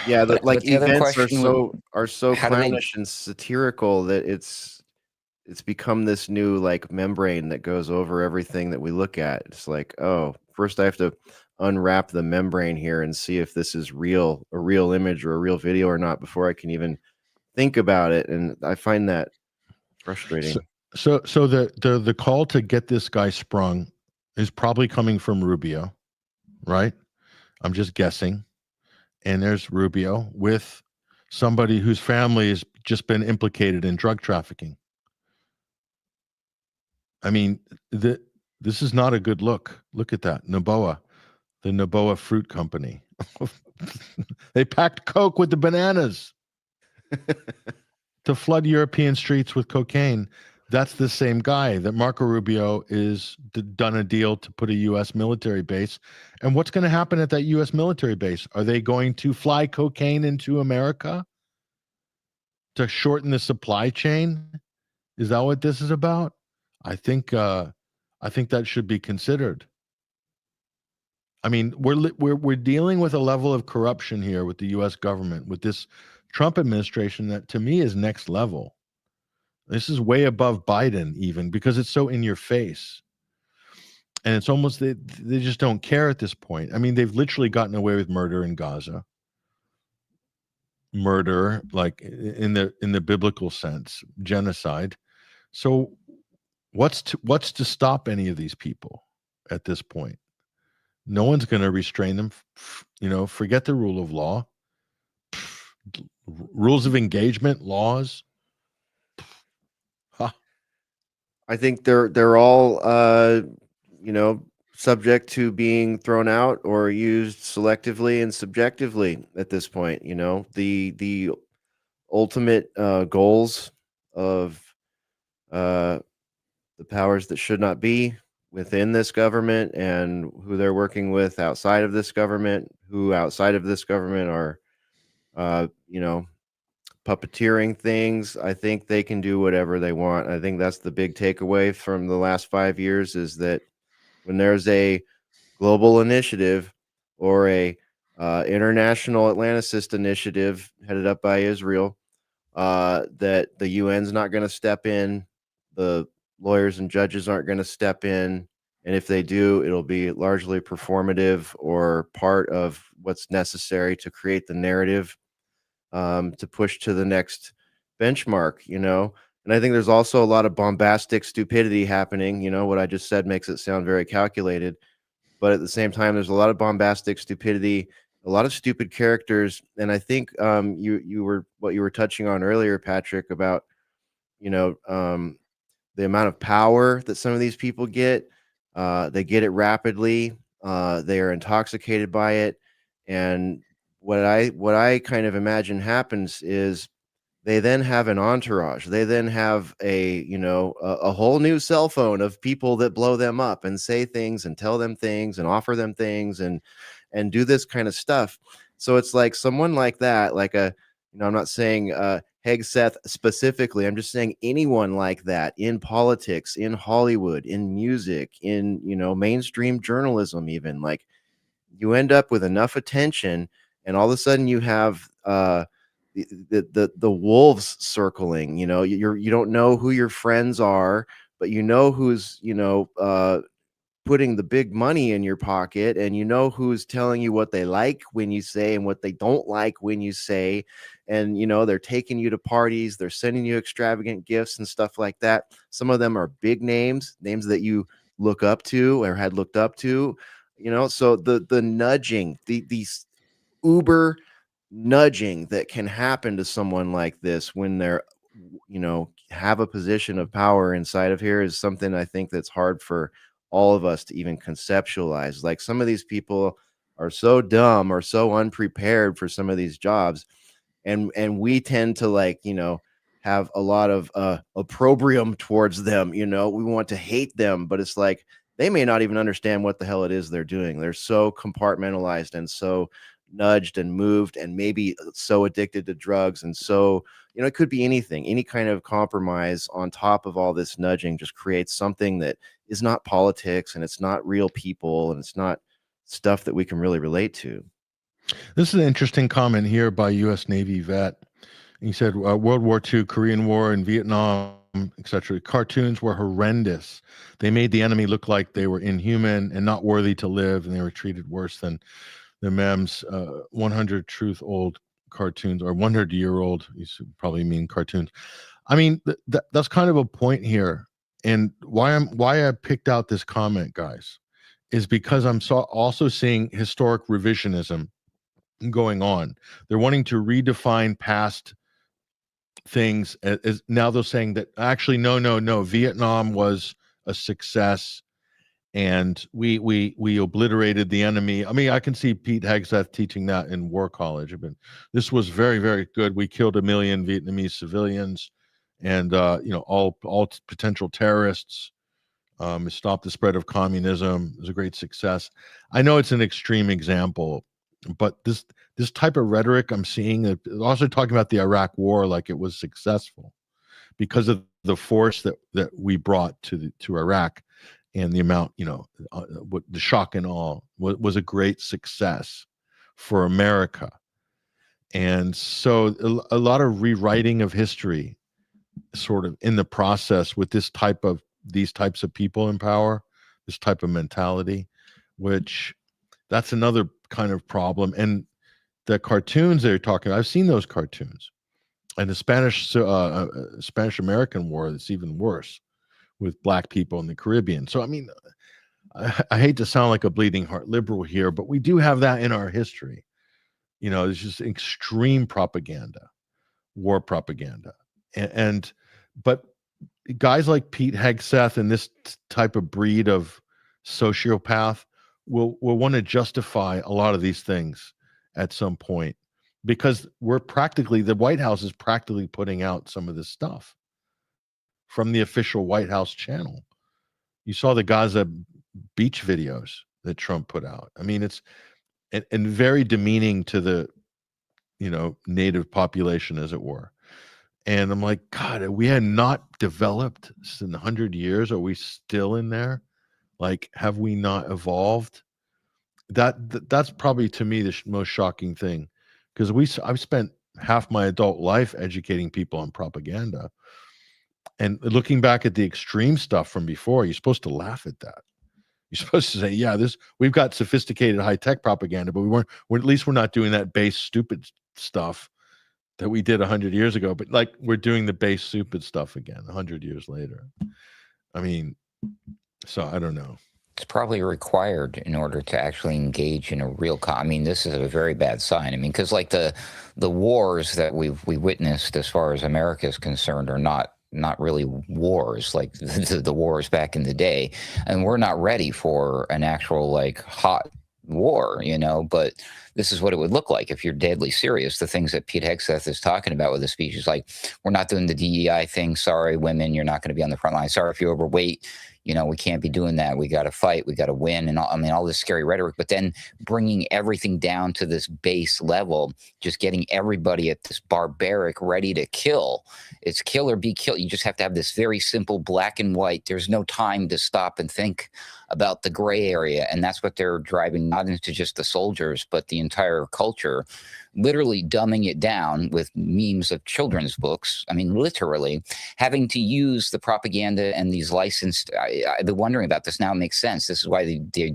Yeah, But like the other events are question would, so how do they? clownish and satirical that it's become this new like membrane that goes over everything that we look at. It's like, oh, first I have to unwrap the membrane here and see if this is real, a real image or a real video or not before I can even think about it. And I find that frustrating. So the call to get this guy sprung is probably coming from Rubio, right? I'm just guessing. And there's Rubio with somebody whose family has just been implicated in drug trafficking. I mean, this is not a good look. Look at that. Noboa, the Noboa Fruit Company. They packed coke with the bananas to flood European streets with cocaine. That's the same guy that Marco Rubio is done a deal to put a U.S. military base. And what's going to happen at that U.S. military base? Are they going to fly cocaine into America to shorten the supply chain? Is that what this is about? I think that should be considered. I mean, we're dealing with a level of corruption here with the U.S. government, with this Trump administration that to me is next level. This is way above Biden even because it's so in your face. And it's almost they just don't care at this point. I mean, they've literally gotten away with murder in Gaza. Murder, like in the biblical sense, genocide. So what's to stop any of these people at this point? No one's going to restrain them. Forget the rule of law. Rules of engagement, laws. I think they're all subject to being thrown out or used selectively and subjectively at this point. The ultimate goals of the powers that should not be within this government and who they're working with outside of this government, who outside of this government are puppeteering things. I think they can do whatever they want. I think that's the big takeaway from the last 5 years is that when there's a global initiative or a international Atlanticist initiative headed up by Israel, that the UN's not going to step in, the lawyers and judges aren't going to step in, and if they do, it'll be largely performative or part of what's necessary to create the narrative to push to the next benchmark, And I think there's also a lot of bombastic stupidity happening. What I just said makes it sound very calculated, but at the same time, there's a lot of bombastic stupidity, a lot of stupid characters, and I think you were touching on earlier, Patrick, about the amount of power that some of these people get. They get it rapidly. They are intoxicated by it, and what I kind of imagine happens is they then have an entourage. They then have a whole new cell phone of people that blow them up and say things and tell them things and offer them things and do this kind of stuff. So it's like someone like that, like I'm not saying Hegseth specifically. I'm just saying anyone like that in politics, in Hollywood, in music, in mainstream journalism, even like you end up with enough attention. And all of a sudden you have the wolves circling. You don't know who your friends are, but who's putting the big money in your pocket, and who's telling you what they like when you say and what they don't like when you say, and they're taking you to parties, they're sending you extravagant gifts and stuff like that. Some of them are big names that you look up to or had looked up to. So the nudging, these uber nudging that can happen to someone like this when they're have a position of power inside of here is something I think that's hard for all of us to even conceptualize. Like some of these people are so dumb or so unprepared for some of these jobs, and we tend to have a lot of opprobrium towards them. We want to hate them, but it's like they may not even understand what the hell it is they're doing. They're so compartmentalized and so nudged and moved and maybe so addicted to drugs. And so, it could be anything, any kind of compromise on top of all this nudging just creates something that is not politics, and it's not real people, and it's not stuff that we can really relate to. This is an interesting comment here by U.S. Navy vet. He said, World War II, Korean War, and Vietnam, etc. Cartoons were horrendous. They made the enemy look like they were inhuman and not worthy to live, and they were treated worse than the memes. 100 truth old cartoons, or 100-year-old. You should probably mean cartoons. I mean, that's kind of a point here, and why I picked out this comment, guys, is because I'm also seeing historic revisionism going on. They're wanting to redefine past things as now they're saying that actually no, Vietnam was a success and we obliterated the enemy. I mean, I can see Pete Hegseth teaching that in War College. This was very, very good. We killed 1 million Vietnamese civilians and all potential terrorists. Stopped the spread of communism. It was a great success. I know it's an extreme example, but this type of rhetoric I'm seeing, also talking about the Iraq War like it was successful because of the force that we brought to Iraq, and the amount, what the shock and awe was a great success for America. And so a lot of rewriting of history sort of in the process with these types of people in power, this type of mentality, which that's another kind of problem. And the cartoons they're talking, I've seen those cartoons, and the Spanish American War, that's even worse with black people in the Caribbean. So, I mean, I hate to sound like a bleeding heart liberal here, but we do have that in our history. It's just extreme propaganda, war propaganda. But guys like Pete Hegseth and this type of breed of sociopath will want to justify a lot of these things at some point, because the White House is practically putting out some of this stuff from the official White House channel. You saw the Gaza beach videos that Trump put out. I mean, it's and very demeaning to the native population, as it were. And I'm like, God, we had not developed in 100 years. Are we still in there? Like, have we not evolved? That's probably, to me, the most shocking thing, because I've spent half my adult life educating people on propaganda, and looking back at the extreme stuff from before, you're supposed to laugh at that. You're supposed to say, yeah, we've got sophisticated high-tech propaganda, but at least we're not doing that base stupid stuff that we did 100 years ago. But like, we're doing the base stupid stuff again 100 years later. I mean, so I don't know. It's probably required in order to actually engage in a real I mean, this is a very bad sign. I mean, because like the wars that we witnessed as far as America is concerned are not really wars like the wars back in the day, and we're not ready for an actual like hot war, but this is what it would look like if you're deadly serious. The things that Pete Hegseth is talking about with the speech is like, we're not doing the DEI thing. Sorry, women, you're not going to be on the front line. Sorry if you're overweight. We can't be doing that. We got to fight. We got to win. And all this scary rhetoric, but then bringing everything down to this base level, just getting everybody at this barbaric, ready to kill. It's kill or be killed. You just have to have this very simple black and white. There's no time to stop and think about the gray area. And that's what they're driving, not into just the soldiers, but the entire culture, literally dumbing it down with memes of children's books. I mean, literally having to use the propaganda and these licensed, I've been wondering about this now. It makes sense. This is why they're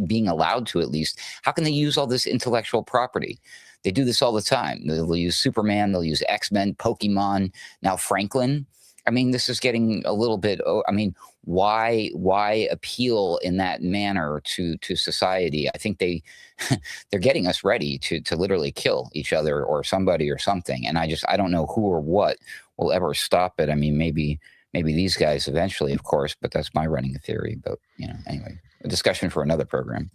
being allowed to, at least. How can they use all this intellectual property? They do this all the time. They'll use Superman, they'll use X-Men, Pokemon, now Franklin. I mean, this is getting a little bit, I mean, why appeal in that manner to society? I think they're getting us ready to literally kill each other or somebody or something. And I don't know who or what will ever stop it. I mean, maybe these guys eventually, of course, but that's my running theory. But, anyway, a discussion for another program.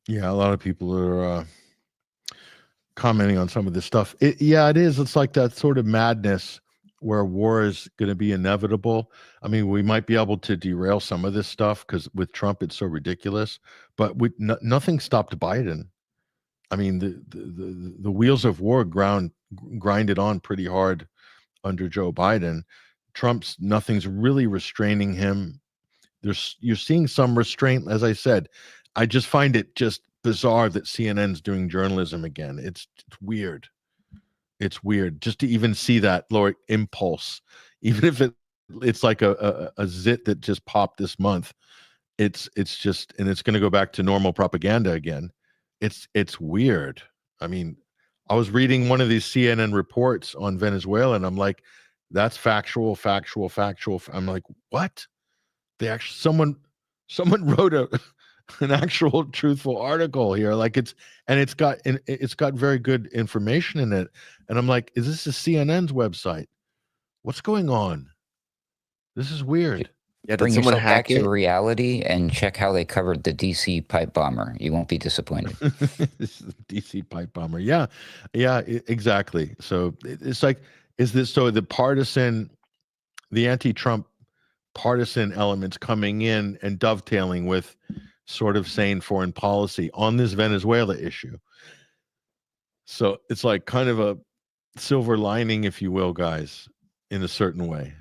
Yeah, a lot of people are commenting on some of this stuff. It is. It's like that sort of madness where war is going to be inevitable. I mean, we might be able to derail some of this stuff because with Trump, it's so ridiculous. But nothing stopped Biden. I mean, the wheels of war grinded on pretty hard under Joe Biden. Nothing's really restraining him. You're seeing some restraint, as I said. I just find it just bizarre that CNN's doing journalism again. It's weird. It's weird just to even see that lower impulse, even if it's like a zit that just popped this month. It's just, and it's going to go back to normal propaganda again. It's weird. I mean, I was reading one of these CNN reports on Venezuela, and I'm like, that's factual. I'm like, what? They actually someone wrote an actual truthful article here. Like it's got very good information in it. And I'm like, is this a CNN's website? What's going on? This is weird. Yeah, did Bring someone yourself back hack it? to reality and check how they covered the DC pipe bomber. You won't be disappointed. This is the DC pipe bomber. Yeah, exactly. So it's like, is this so the anti-Trump partisan elements coming in and dovetailing with sort of sane foreign policy on this Venezuela issue? So it's like kind of a silver lining, if you will, guys, in a certain way.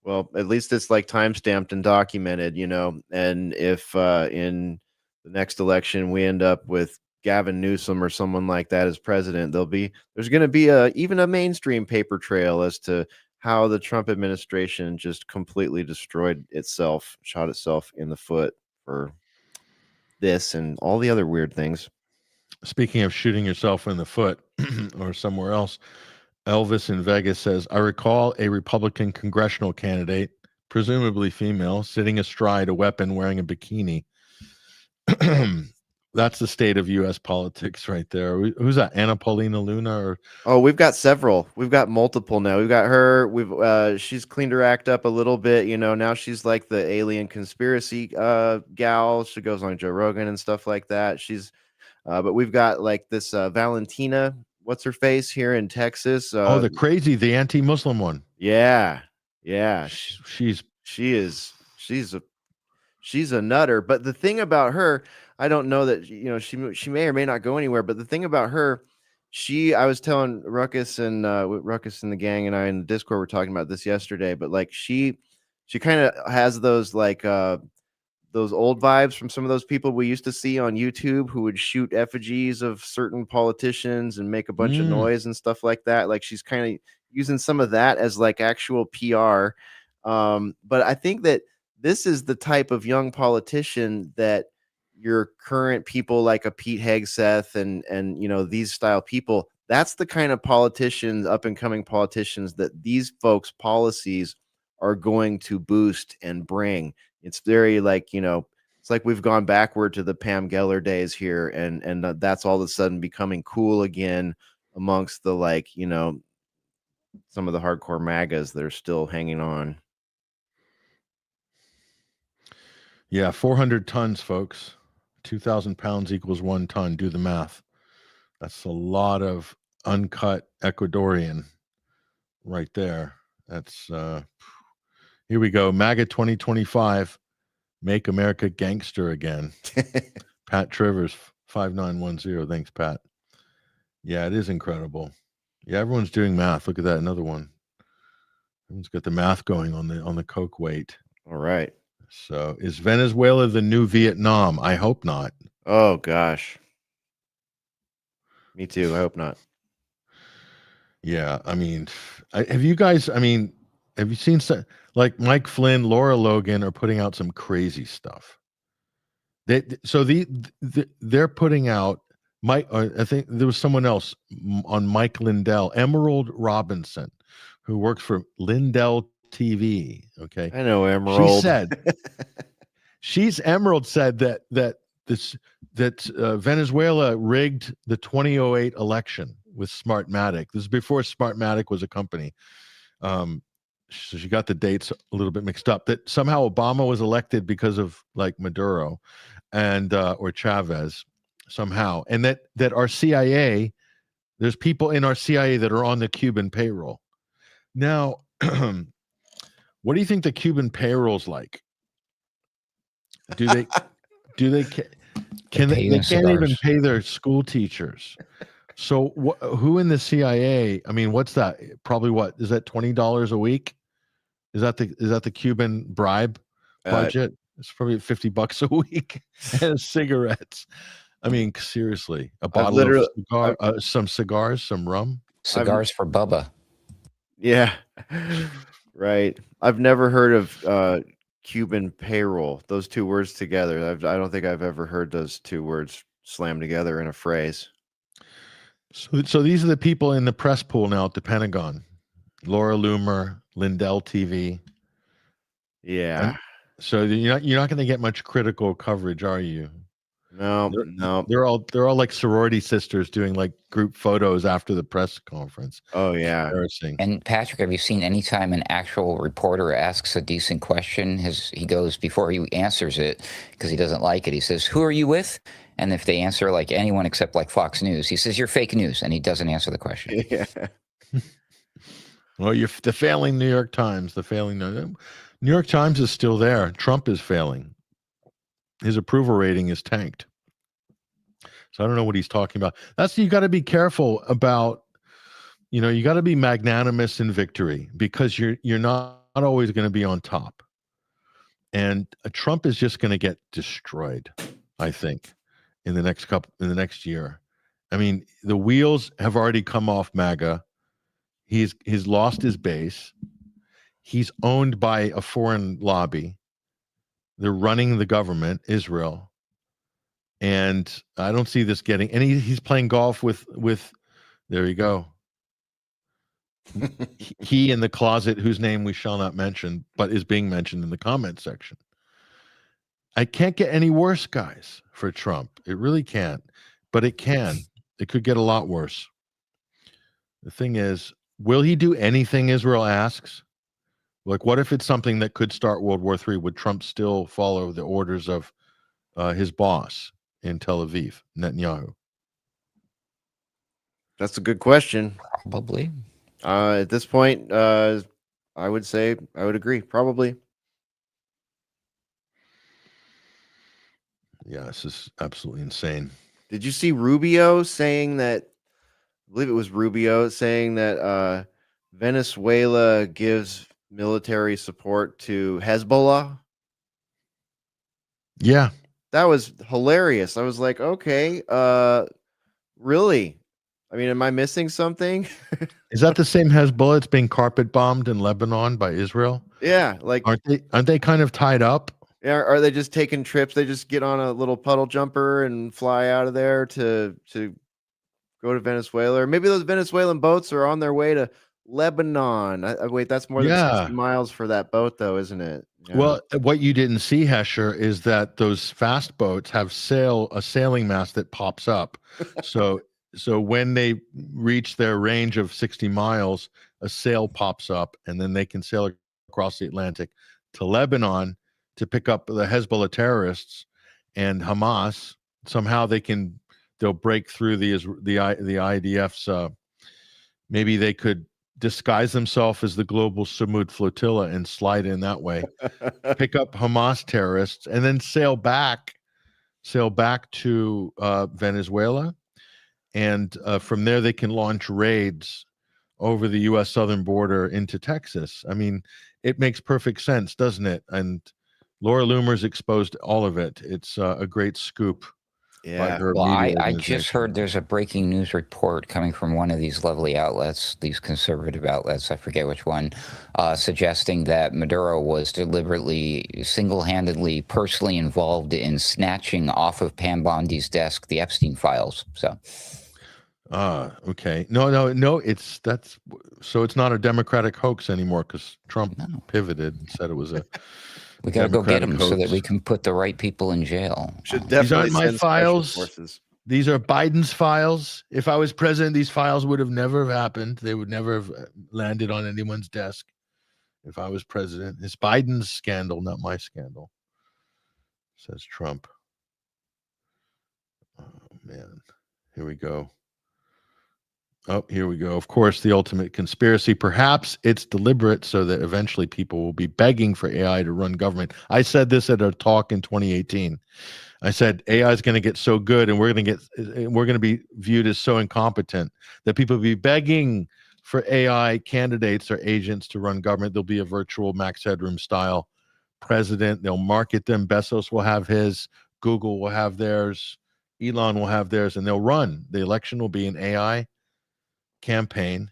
Well, at least it's like time-stamped and documented, and if in the next election we end up with Gavin Newsom or someone like that as president, there's going to be even a mainstream paper trail as to how the Trump administration just completely destroyed itself, shot itself in the foot for this and all the other weird things. Speaking of shooting yourself in the foot or somewhere else, Elvis in Vegas says, I recall a Republican congressional candidate, presumably female, sitting astride a weapon wearing a bikini. That's the state of U.S. politics right there. Who's that? Anna Paulina Luna? Oh, we've got several. We've got multiple now. We've got her. She's cleaned her act up a little bit. Now she's like the alien conspiracy gal. She goes on Joe Rogan and stuff like that. But we've got like this Valentina. What's her face here in Texas? The anti-Muslim one. Yeah. She's a nutter. But the thing about her, I don't know that she may or may not go anywhere. But the thing about her, I was telling Ruckus and the gang and I in the Discord were talking about this yesterday. But like she kind of has those like those old vibes from some of those people we used to see on YouTube who would shoot effigies of certain politicians and make a bunch of noise and stuff like that. Like she's kind of using some of that as like actual PR. But I think that this is the type of young politician that your current people like a Pete Hegseth and these style people, that's the kind of politicians, up and coming politicians that these folks' policies are going to boost and bring. It's very like, it's like we've gone backward to the Pam Geller days here. And that's all of a sudden becoming cool again amongst the some of the hardcore MAGAs that are still hanging on. Yeah, 400 tons, folks. 2,000 pounds equals 1 ton. Do the math. That's a lot of uncut Ecuadorian right there. That's here we go. MAGA 2025. Make America gangster again. Pat Trivers 5910. Thanks, Pat. Yeah, it is incredible. Yeah, everyone's doing math. Look at that. Another one. Everyone's got the math going on the coke weight. All right. So is Venezuela the new Vietnam? I hope not. Oh, gosh. Me too. I hope not. Yeah. I mean, have you seen like Mike Flynn, Laura Logan are putting out some crazy stuff. They're putting out I think there was someone else on Mike Lindell, Emerald Robinson, who works for Lindell TV. Okay. I know Emerald. Emerald said that Venezuela rigged the 2008 election with Smartmatic. This is before Smartmatic was a company. So she got the dates a little bit mixed up. That somehow Obama was elected because of like Maduro and or Chavez somehow, and that our CIA, there's people in our CIA that are on the Cuban payroll. Now, what do you think the Cuban payroll's like? Do they Can pay they? you They in can't even cigars. pay their school teachers. So who in the CIA? I mean, what's that? Probably what is that? $20 a week? Is that the Cuban bribe budget? It's probably $50 a week and cigarettes. I mean, seriously, a I've bottle of literally, cigar, some cigars, some rum. Cigars for Bubba. yeah, right. I've never heard of Cuban payroll. Those two words together. I don't think I've ever heard those two words slammed together in a phrase. So these are the people in the press pool now at the Pentagon: Laura Loomer, Lindell TV. Yeah. So you're not going to get much critical coverage, are you? No, They're, no. they're all like sorority sisters doing like group photos after the press conference. Oh yeah. Embarrassing. And Patrick, have you seen any time an actual reporter asks a decent question? He goes before he answers it because he doesn't like it. He says, "Who are you with?" And if they answer like anyone except like Fox News, he says, "You're fake news," and he doesn't answer the question. Yeah. Well, you're the failing New York Times. The failing New York Times is still there. Trump is failing. His approval rating is tanked. So I don't know what he's talking about. You got to be careful about. You got to be magnanimous in victory because you're not always going to be on top. And Trump is just going to get destroyed, I think, in the next year. I mean, the wheels have already come off MAGA. He's lost his base. He's owned by a foreign lobby. They're running the government, Israel. And I don't see this getting, and he's playing golf with there you go. He in the closet, whose name we shall not mention, but is being mentioned in the comment section. I can't get any worse, guys, for Trump. It really can't, but it can. It could get a lot worse. The thing is, will he do anything Israel asks? Like, what if it's something that could start World War III? Would Trump still follow the orders of his boss in Tel Aviv, Netanyahu? That's a good question. Probably. At this point, I would say I would agree. Probably. Yeah, this is absolutely insane. Did you see Rubio saying that? I believe it was Rubio saying that Venezuela gives military support to Hezbollah. Yeah. That was hilarious. I was like, okay, really? I mean, am I missing something? Is that the same Hezbollah that's being carpet bombed in Lebanon by Israel? Yeah, like aren't they kind of tied up? Yeah, are they just taking trips? They just get on a little puddle jumper and fly out of there to go to Venezuela, or maybe those Venezuelan boats are on their way to Lebanon. Wait, that's more than 60 miles for that boat, though, isn't it? Yeah. Well, what you didn't see, Hesher, is that those fast boats have a sailing mast that pops up. So when they reach their range of 60 miles, a sail pops up, and then they can sail across the Atlantic to Lebanon to pick up the Hezbollah terrorists and Hamas. Somehow they'll break through the IDF's. Maybe they could disguise themselves as the global Samud flotilla and slide in that way, pick up Hamas terrorists, and then sail back to Venezuela. And from there, they can launch raids over the U.S. southern border into Texas. I mean, it makes perfect sense, doesn't it? And Laura Loomer's exposed all of it. It's a great scoop. Yeah. Well, I just heard there's a breaking news report coming from one of these lovely outlets, these conservative outlets, I forget which one, suggesting that Maduro was deliberately, single-handedly, personally involved in snatching off of Pam Bondi's desk the Epstein files. So. Okay. No. It's not a Democratic hoax anymore because Trump pivoted and said it was a. We got to go get them so that we can put the right people in jail. Should definitely These aren't my files. Forces. These are Biden's files. If I was president, these files would have never happened. They would never have landed on anyone's desk. If I was president, it's Biden's scandal, not my scandal, says Trump. Oh man, here we go. Oh, here we go. Of course, the ultimate conspiracy. Perhaps it's deliberate so that eventually people will be begging for AI to run government. I said this at a talk in 2018. I said AI is going to get so good, and we're going to be viewed as so incompetent that people will be begging for AI candidates or agents to run government. There'll be a virtual Max Headroom style president. They'll market them. Bezos will have his. Google will have theirs. Elon will have theirs, and they'll run. The election will be an AI campaign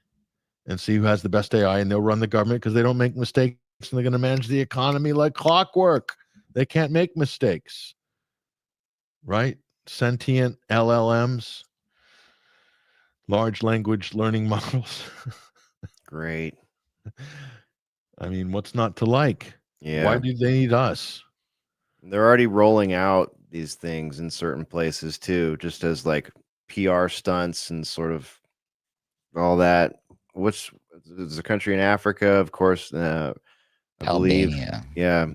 and see who has the best AI, and they'll run the government because they don't make mistakes, and they're going to manage the economy like clockwork. They can't make mistakes, right? Sentient LLMs, large language learning models. Great. I mean, what's not to like? Yeah. Why do they need us? They're already rolling out these things in certain places too, just as like PR stunts and sort of all that. There's a country in Africa, of course, I believe. Albania. Yeah,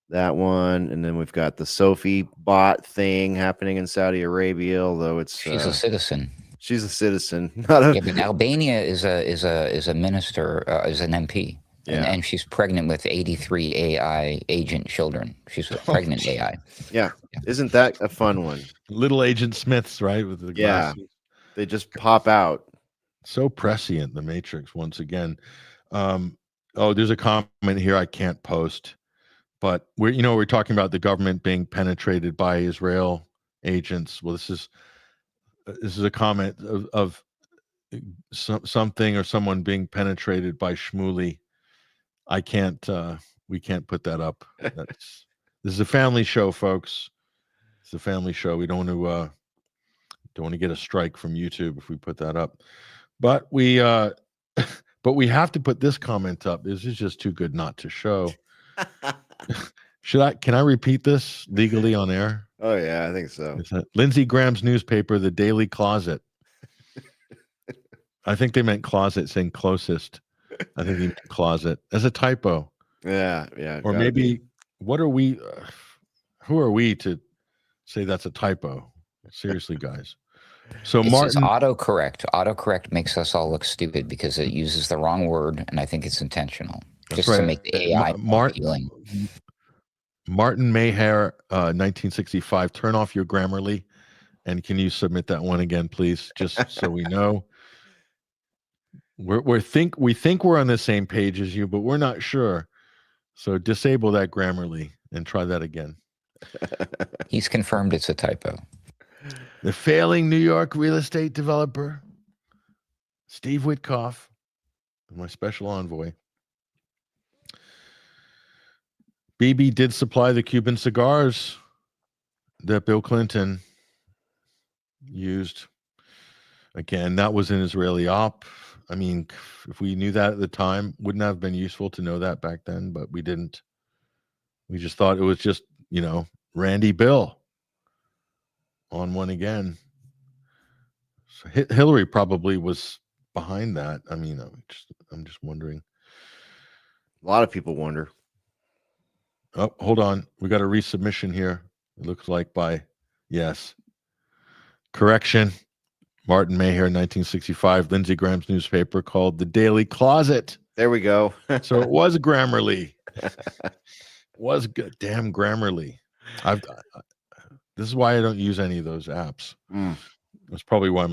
that one. And then we've got the Sophie bot thing happening in Saudi Arabia, although it's She's a citizen. she's a citizen. Not a Yeah, but Albania is a minister, is an MP. Yeah. And she's pregnant with 83 AI agent children. She's a pregnant AI. yeah. Isn't that a fun one? Little Agent Smiths, right? With the Yeah. glasses. They just pop out. So prescient, the Matrix, once again. There's a comment here I can't post, but we're talking about the government being penetrated by Israel agents. Well, this is a comment of something or someone being penetrated by Shmuley. We can't put that up. This is a family show, folks. It's a family show. We don't want to get a strike from YouTube if we put that up. But we have to put this comment up. This is just too good not to show. Can I repeat this legally on air? Oh yeah, I think so. Lindsey Graham's newspaper, The Daily Closet. I think they meant closet, saying closest. I think he meant closet as a typo. Yeah. Or maybe what are we? Who are we to say that's a typo? Seriously, guys. So It's Martin, autocorrect. Autocorrect makes us all look stupid because it uses the wrong word, and I think it's intentional, just to make the AI more appealing. Martin Mayhair, 1965. Turn off your Grammarly, and can you submit that one again, please, just so we know. We think we're on the same page as you, but we're not sure. So disable that Grammarly and try that again. He's confirmed it's a typo. The failing New York real estate developer, Steve Witkoff, my special envoy. Bibi did supply the Cuban cigars that Bill Clinton used. Again, that was an Israeli op. I mean, if we knew that at the time, wouldn't have been useful to know that back then, but we didn't. We just thought it was just, Randy Bill on one again. So Hillary probably was behind that. I mean, I'm just wondering. A lot of people wonder. Oh, hold on. We got a resubmission here. It looks like yes. Correction. Martin Mayhair, 1965, Lindsey Graham's newspaper called The Daily Closet. There we go. So it was Grammarly. Was good. Damn Grammarly. This is why I don't use any of those apps. That's probably why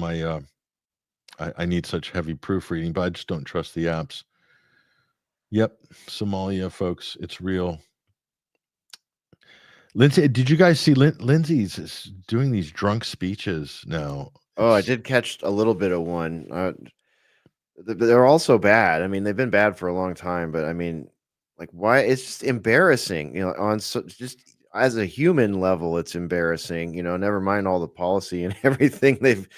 I need such heavy proofreading, but I just don't trust the apps. Yep, Somalia, folks, it's real. Lindsay, did you guys see Lindsay's doing these drunk speeches now? Oh, I did catch a little bit of one. They're also bad. I mean, they've been bad for a long time, but I mean, like, why? It's just embarrassing, just as a human level, it's embarrassing, never mind all the policy and everything they've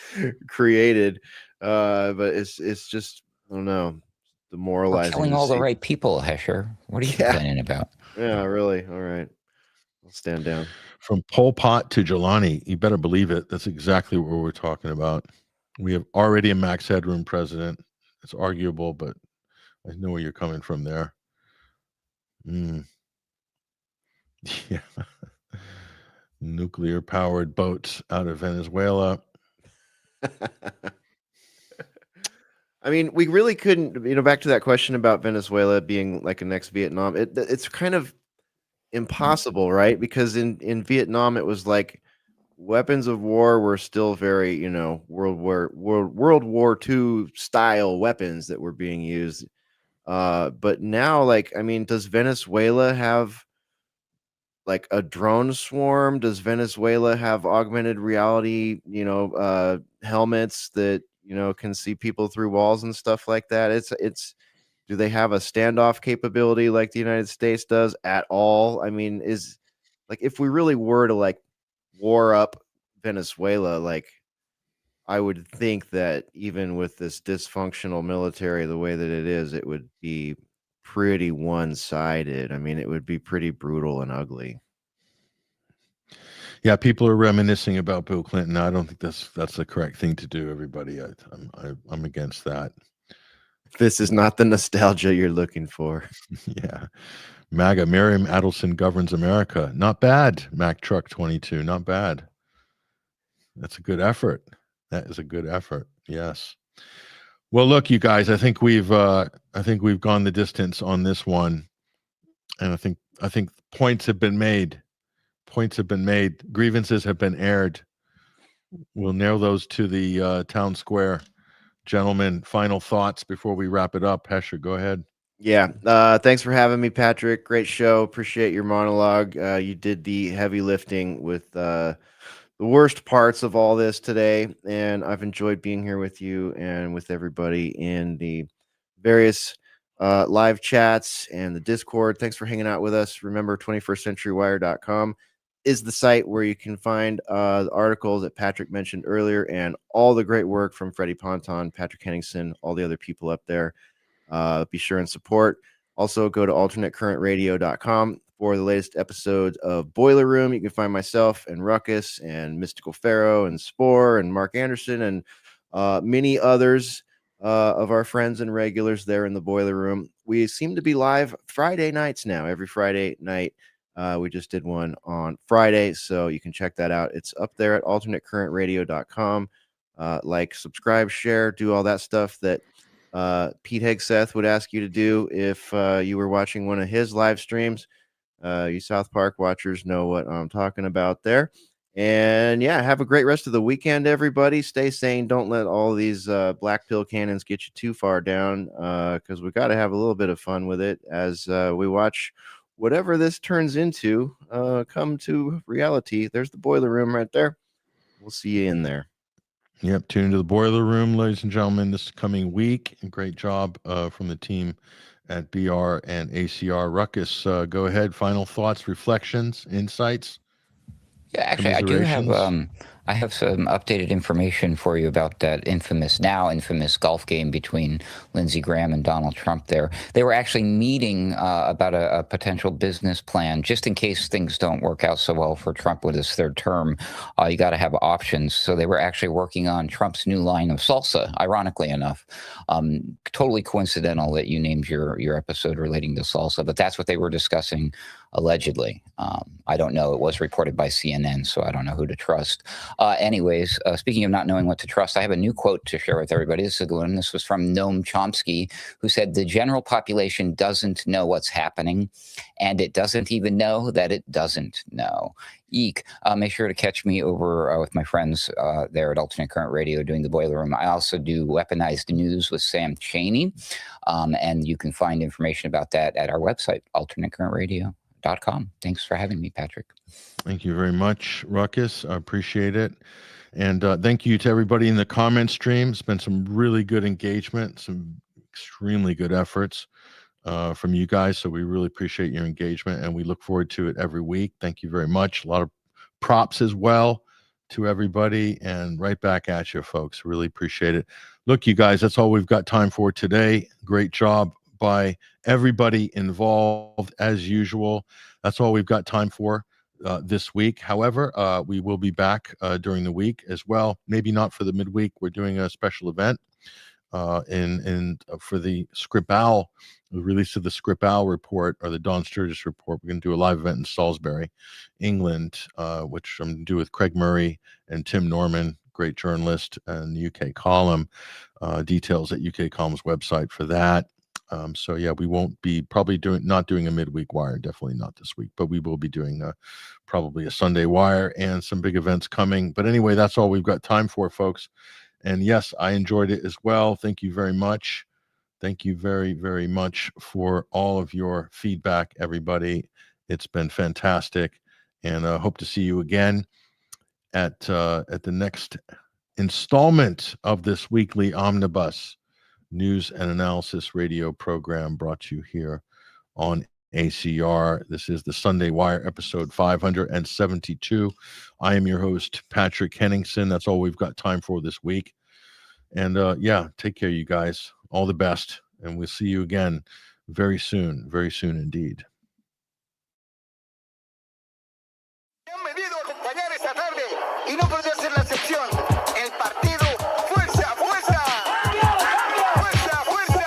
created. But it's just, I don't know, demoralizing. We're killing all the right people, Hesher. What are you complaining about? Yeah, really. All right. I'll stand down. From Pol Pot to Jelani, you better believe it. That's exactly what we're talking about. We have already a Max Headroom president. It's arguable, but I know where you're coming from there. Yeah. Nuclear powered boats out of Venezuela. I mean, we really couldn't, back to that question about Venezuela being like a next Vietnam. It's kind of impossible, right? Because in Vietnam, it was like weapons of war were still very, World War II style weapons that were being used. But now, like, I mean, does Venezuela have like a drone swarm? Does Venezuela have augmented reality, helmets that, can see people through walls and stuff like that? Do they have a standoff capability like the United States does at all? I mean, if we really were to like war up Venezuela, like I would think that even with this dysfunctional military the way that it is, it would be pretty one-sided. I mean, it would be pretty brutal and ugly. Yeah, people are reminiscing about Bill Clinton. I don't think that's the correct thing to do. Everybody, I'm against that. This is not the nostalgia you're looking for. Yeah, MAGA, Miriam Adelson governs America. Not bad. Mack Truck 22. Not bad. That's a good effort. That is a good effort. Yes. Well, look, you guys. I think we've gone the distance on this one, and I think points have been made. Points have been made. Grievances have been aired. We'll nail those to the town square. Gentlemen, final thoughts before we wrap it up. Hesher, go ahead. Yeah. Thanks for having me, Patrick. Great show. Appreciate your monologue. You did the heavy lifting with the worst parts of all this today, and I've enjoyed being here with you and with everybody in the various live chats and the Discord. Thanks for hanging out with us. Remember, 21stcenturywire.com is the site where you can find the articles that Patrick mentioned earlier and all the great work from Freddie, Ponton, Patrick Henningsen, all the other people up there. Be sure and support. Also, go to alternatecurrentradio.com for the latest episodes of Boiler Room. You can find myself and Ruckus and Mystical Pharaoh and Spore and Mark Anderson and many others of our friends and regulars there in the Boiler Room. We seem to be live Friday nights now, every Friday night. We just did one on Friday, so you can check that out. It's up there at alternatecurrentradio.com. Like, subscribe, share, do all that stuff that Pete Hegseth would ask you to do if you were watching one of his live streams. You South Park watchers know what I'm talking about there. And yeah, have a great rest of the weekend, everybody. Stay sane. Don't let all these black pill cannons get you too far down, because we got to have a little bit of fun with it as we watch whatever this turns into come to reality. There's the Boiler Room right there. We'll see you in there. Yep, tune into the Boiler Room, ladies and gentlemen, this coming week. Great job from the team at BR and ACR. Ruckus, go ahead. Final thoughts, reflections, insights. Yeah, actually, I have some updated information for you about that infamous golf game between Lindsey Graham and Donald Trump there. They were actually meeting about a potential business plan, just in case things don't work out so well for Trump with his third term. You got to have options. So they were actually working on Trump's new line of salsa, ironically enough. Totally coincidental that you named your episode relating to salsa, but that's what they were discussing allegedly. I don't know. It was reported by CNN, so I don't know who to trust. Anyways, speaking of not knowing what to trust, I have a new quote to share with everybody. This is a good one. This was from Noam Chomsky, who said, "The general population doesn't know what's happening, and it doesn't even know that it doesn't know." Eek. Make sure to catch me over with my friends there at Alternate Current Radio doing the Boiler Room. I also do Weaponized News with Sam Chaney, and you can find information about that at our website, alternatecurrentradio.com. Thanks for having me, Patrick. Thank you very much, Ruckus. I appreciate it. And thank you to everybody in the comment stream. It's been some really good engagement, some extremely good efforts from you guys. So we really appreciate your engagement, and we look forward to it every week. Thank you very much. A lot of props as well to everybody, and right back at you, folks. Really appreciate it. Look, you guys, that's all we've got time for today. Great job by everybody involved as usual. That's all we've got time for this week. However, we will be back during the week as well. Maybe not for the midweek. We're doing a special event for the Skripal, the release of the Skripal report, or the Dawn Sturgis report. We're going to do a live event in Salisbury, England, which I'm going to do with Craig Murray and Tim Norman. great journalist, and the UK column. Details at UK column's website for that. So yeah, we won't be not doing a midweek wire, definitely not this week, but we will be doing probably a Sunday wire and some big events coming. But anyway, that's all we've got time for, folks. And yes, I enjoyed it as well. Thank you very much. Thank you very, very much for all of your feedback, everybody. It's been fantastic, and hope to see you again at the next installment of this weekly omnibus news and analysis radio program brought to you here on ACR. This is the Sunday Wire, episode 572. I am your host, Patrick Henningsen. That's all we've got time for this week. And yeah, take care, you guys. All the best. And we'll see you again very soon indeed. Bienvenido a acompañar esta tarde y no podría ser la excepción. El partido Fuerza, Fuerza, Fuerza, Fuerza,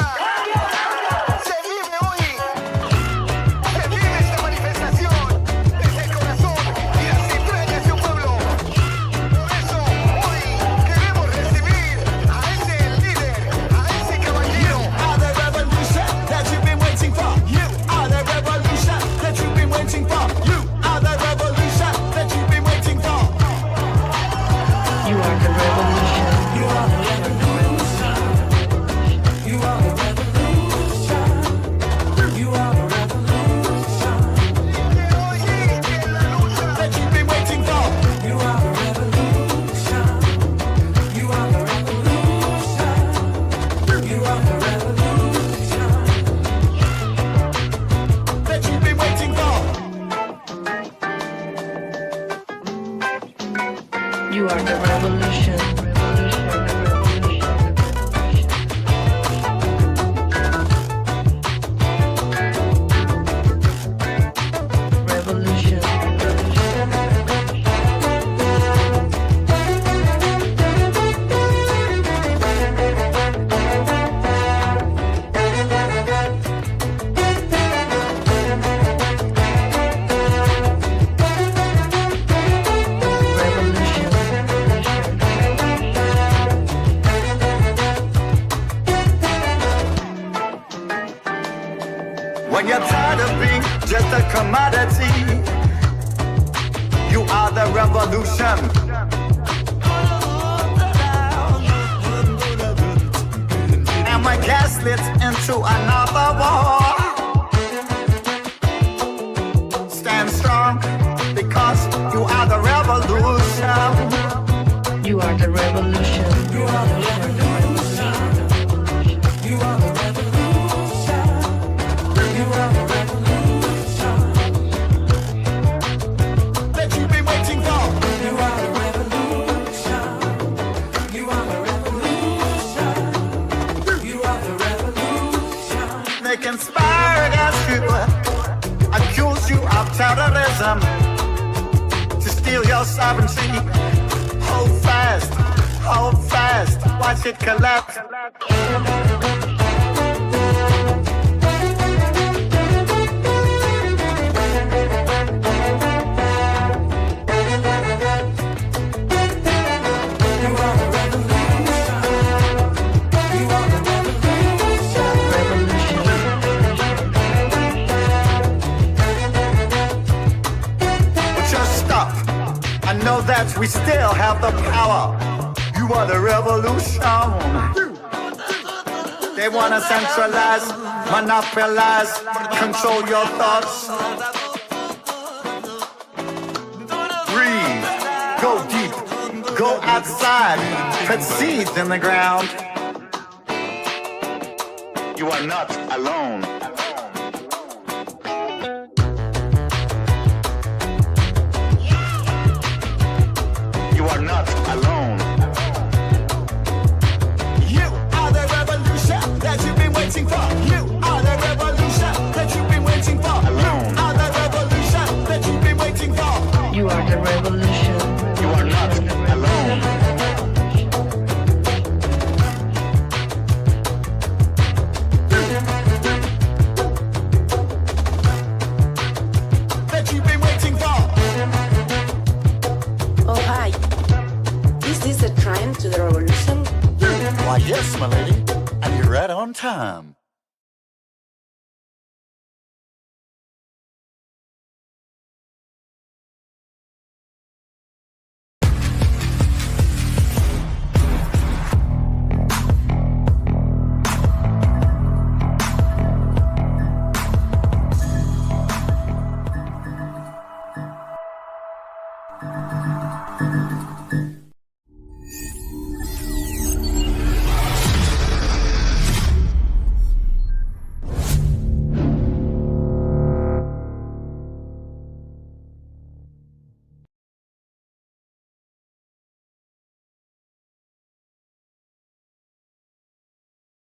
se vive hoy, se vive esta manifestación desde el corazón y las entrañas de un pueblo. Por eso hoy queremos recibir a ese líder, a ese caballero. You are the revolution that you've been waiting for. You are the revolution that you've been waiting for. You are the revolution that you've been waiting for. You are the revolution. You are the revolution. You are the revolution. You are the revolution. That you've been waiting for. You are the revolution. You are the revolution. You are the revolution. That you've been waiting for. You are the revolution. Revolution. When you're tired of being just a commodity, you are the revolution. And when gaslit into another war, stand strong because you are the revolution. You are the revolution. You are the revolution. You are the revolution. You are the revolution that you've been waiting for. You are the revolution. You are the revolution. You are the revolution. They conspire against you, accuse you of terrorism, to steal your sovereignty. Hold fast, watch it collapse. Know that we still have the power. You are the revolution. They want to centralize, monopolize, control your thoughts. Breathe, go deep, go outside, put seeds in the ground. You are not alone. You are not alone. You are the revolution that you've been waiting for. You are the revolution that you've been waiting for. Alone. You are the revolution that you've been waiting for. You are the revolution. You are not alone. That you've been waiting for. Oh, hi. Why, yes, my lady, and you're right on time.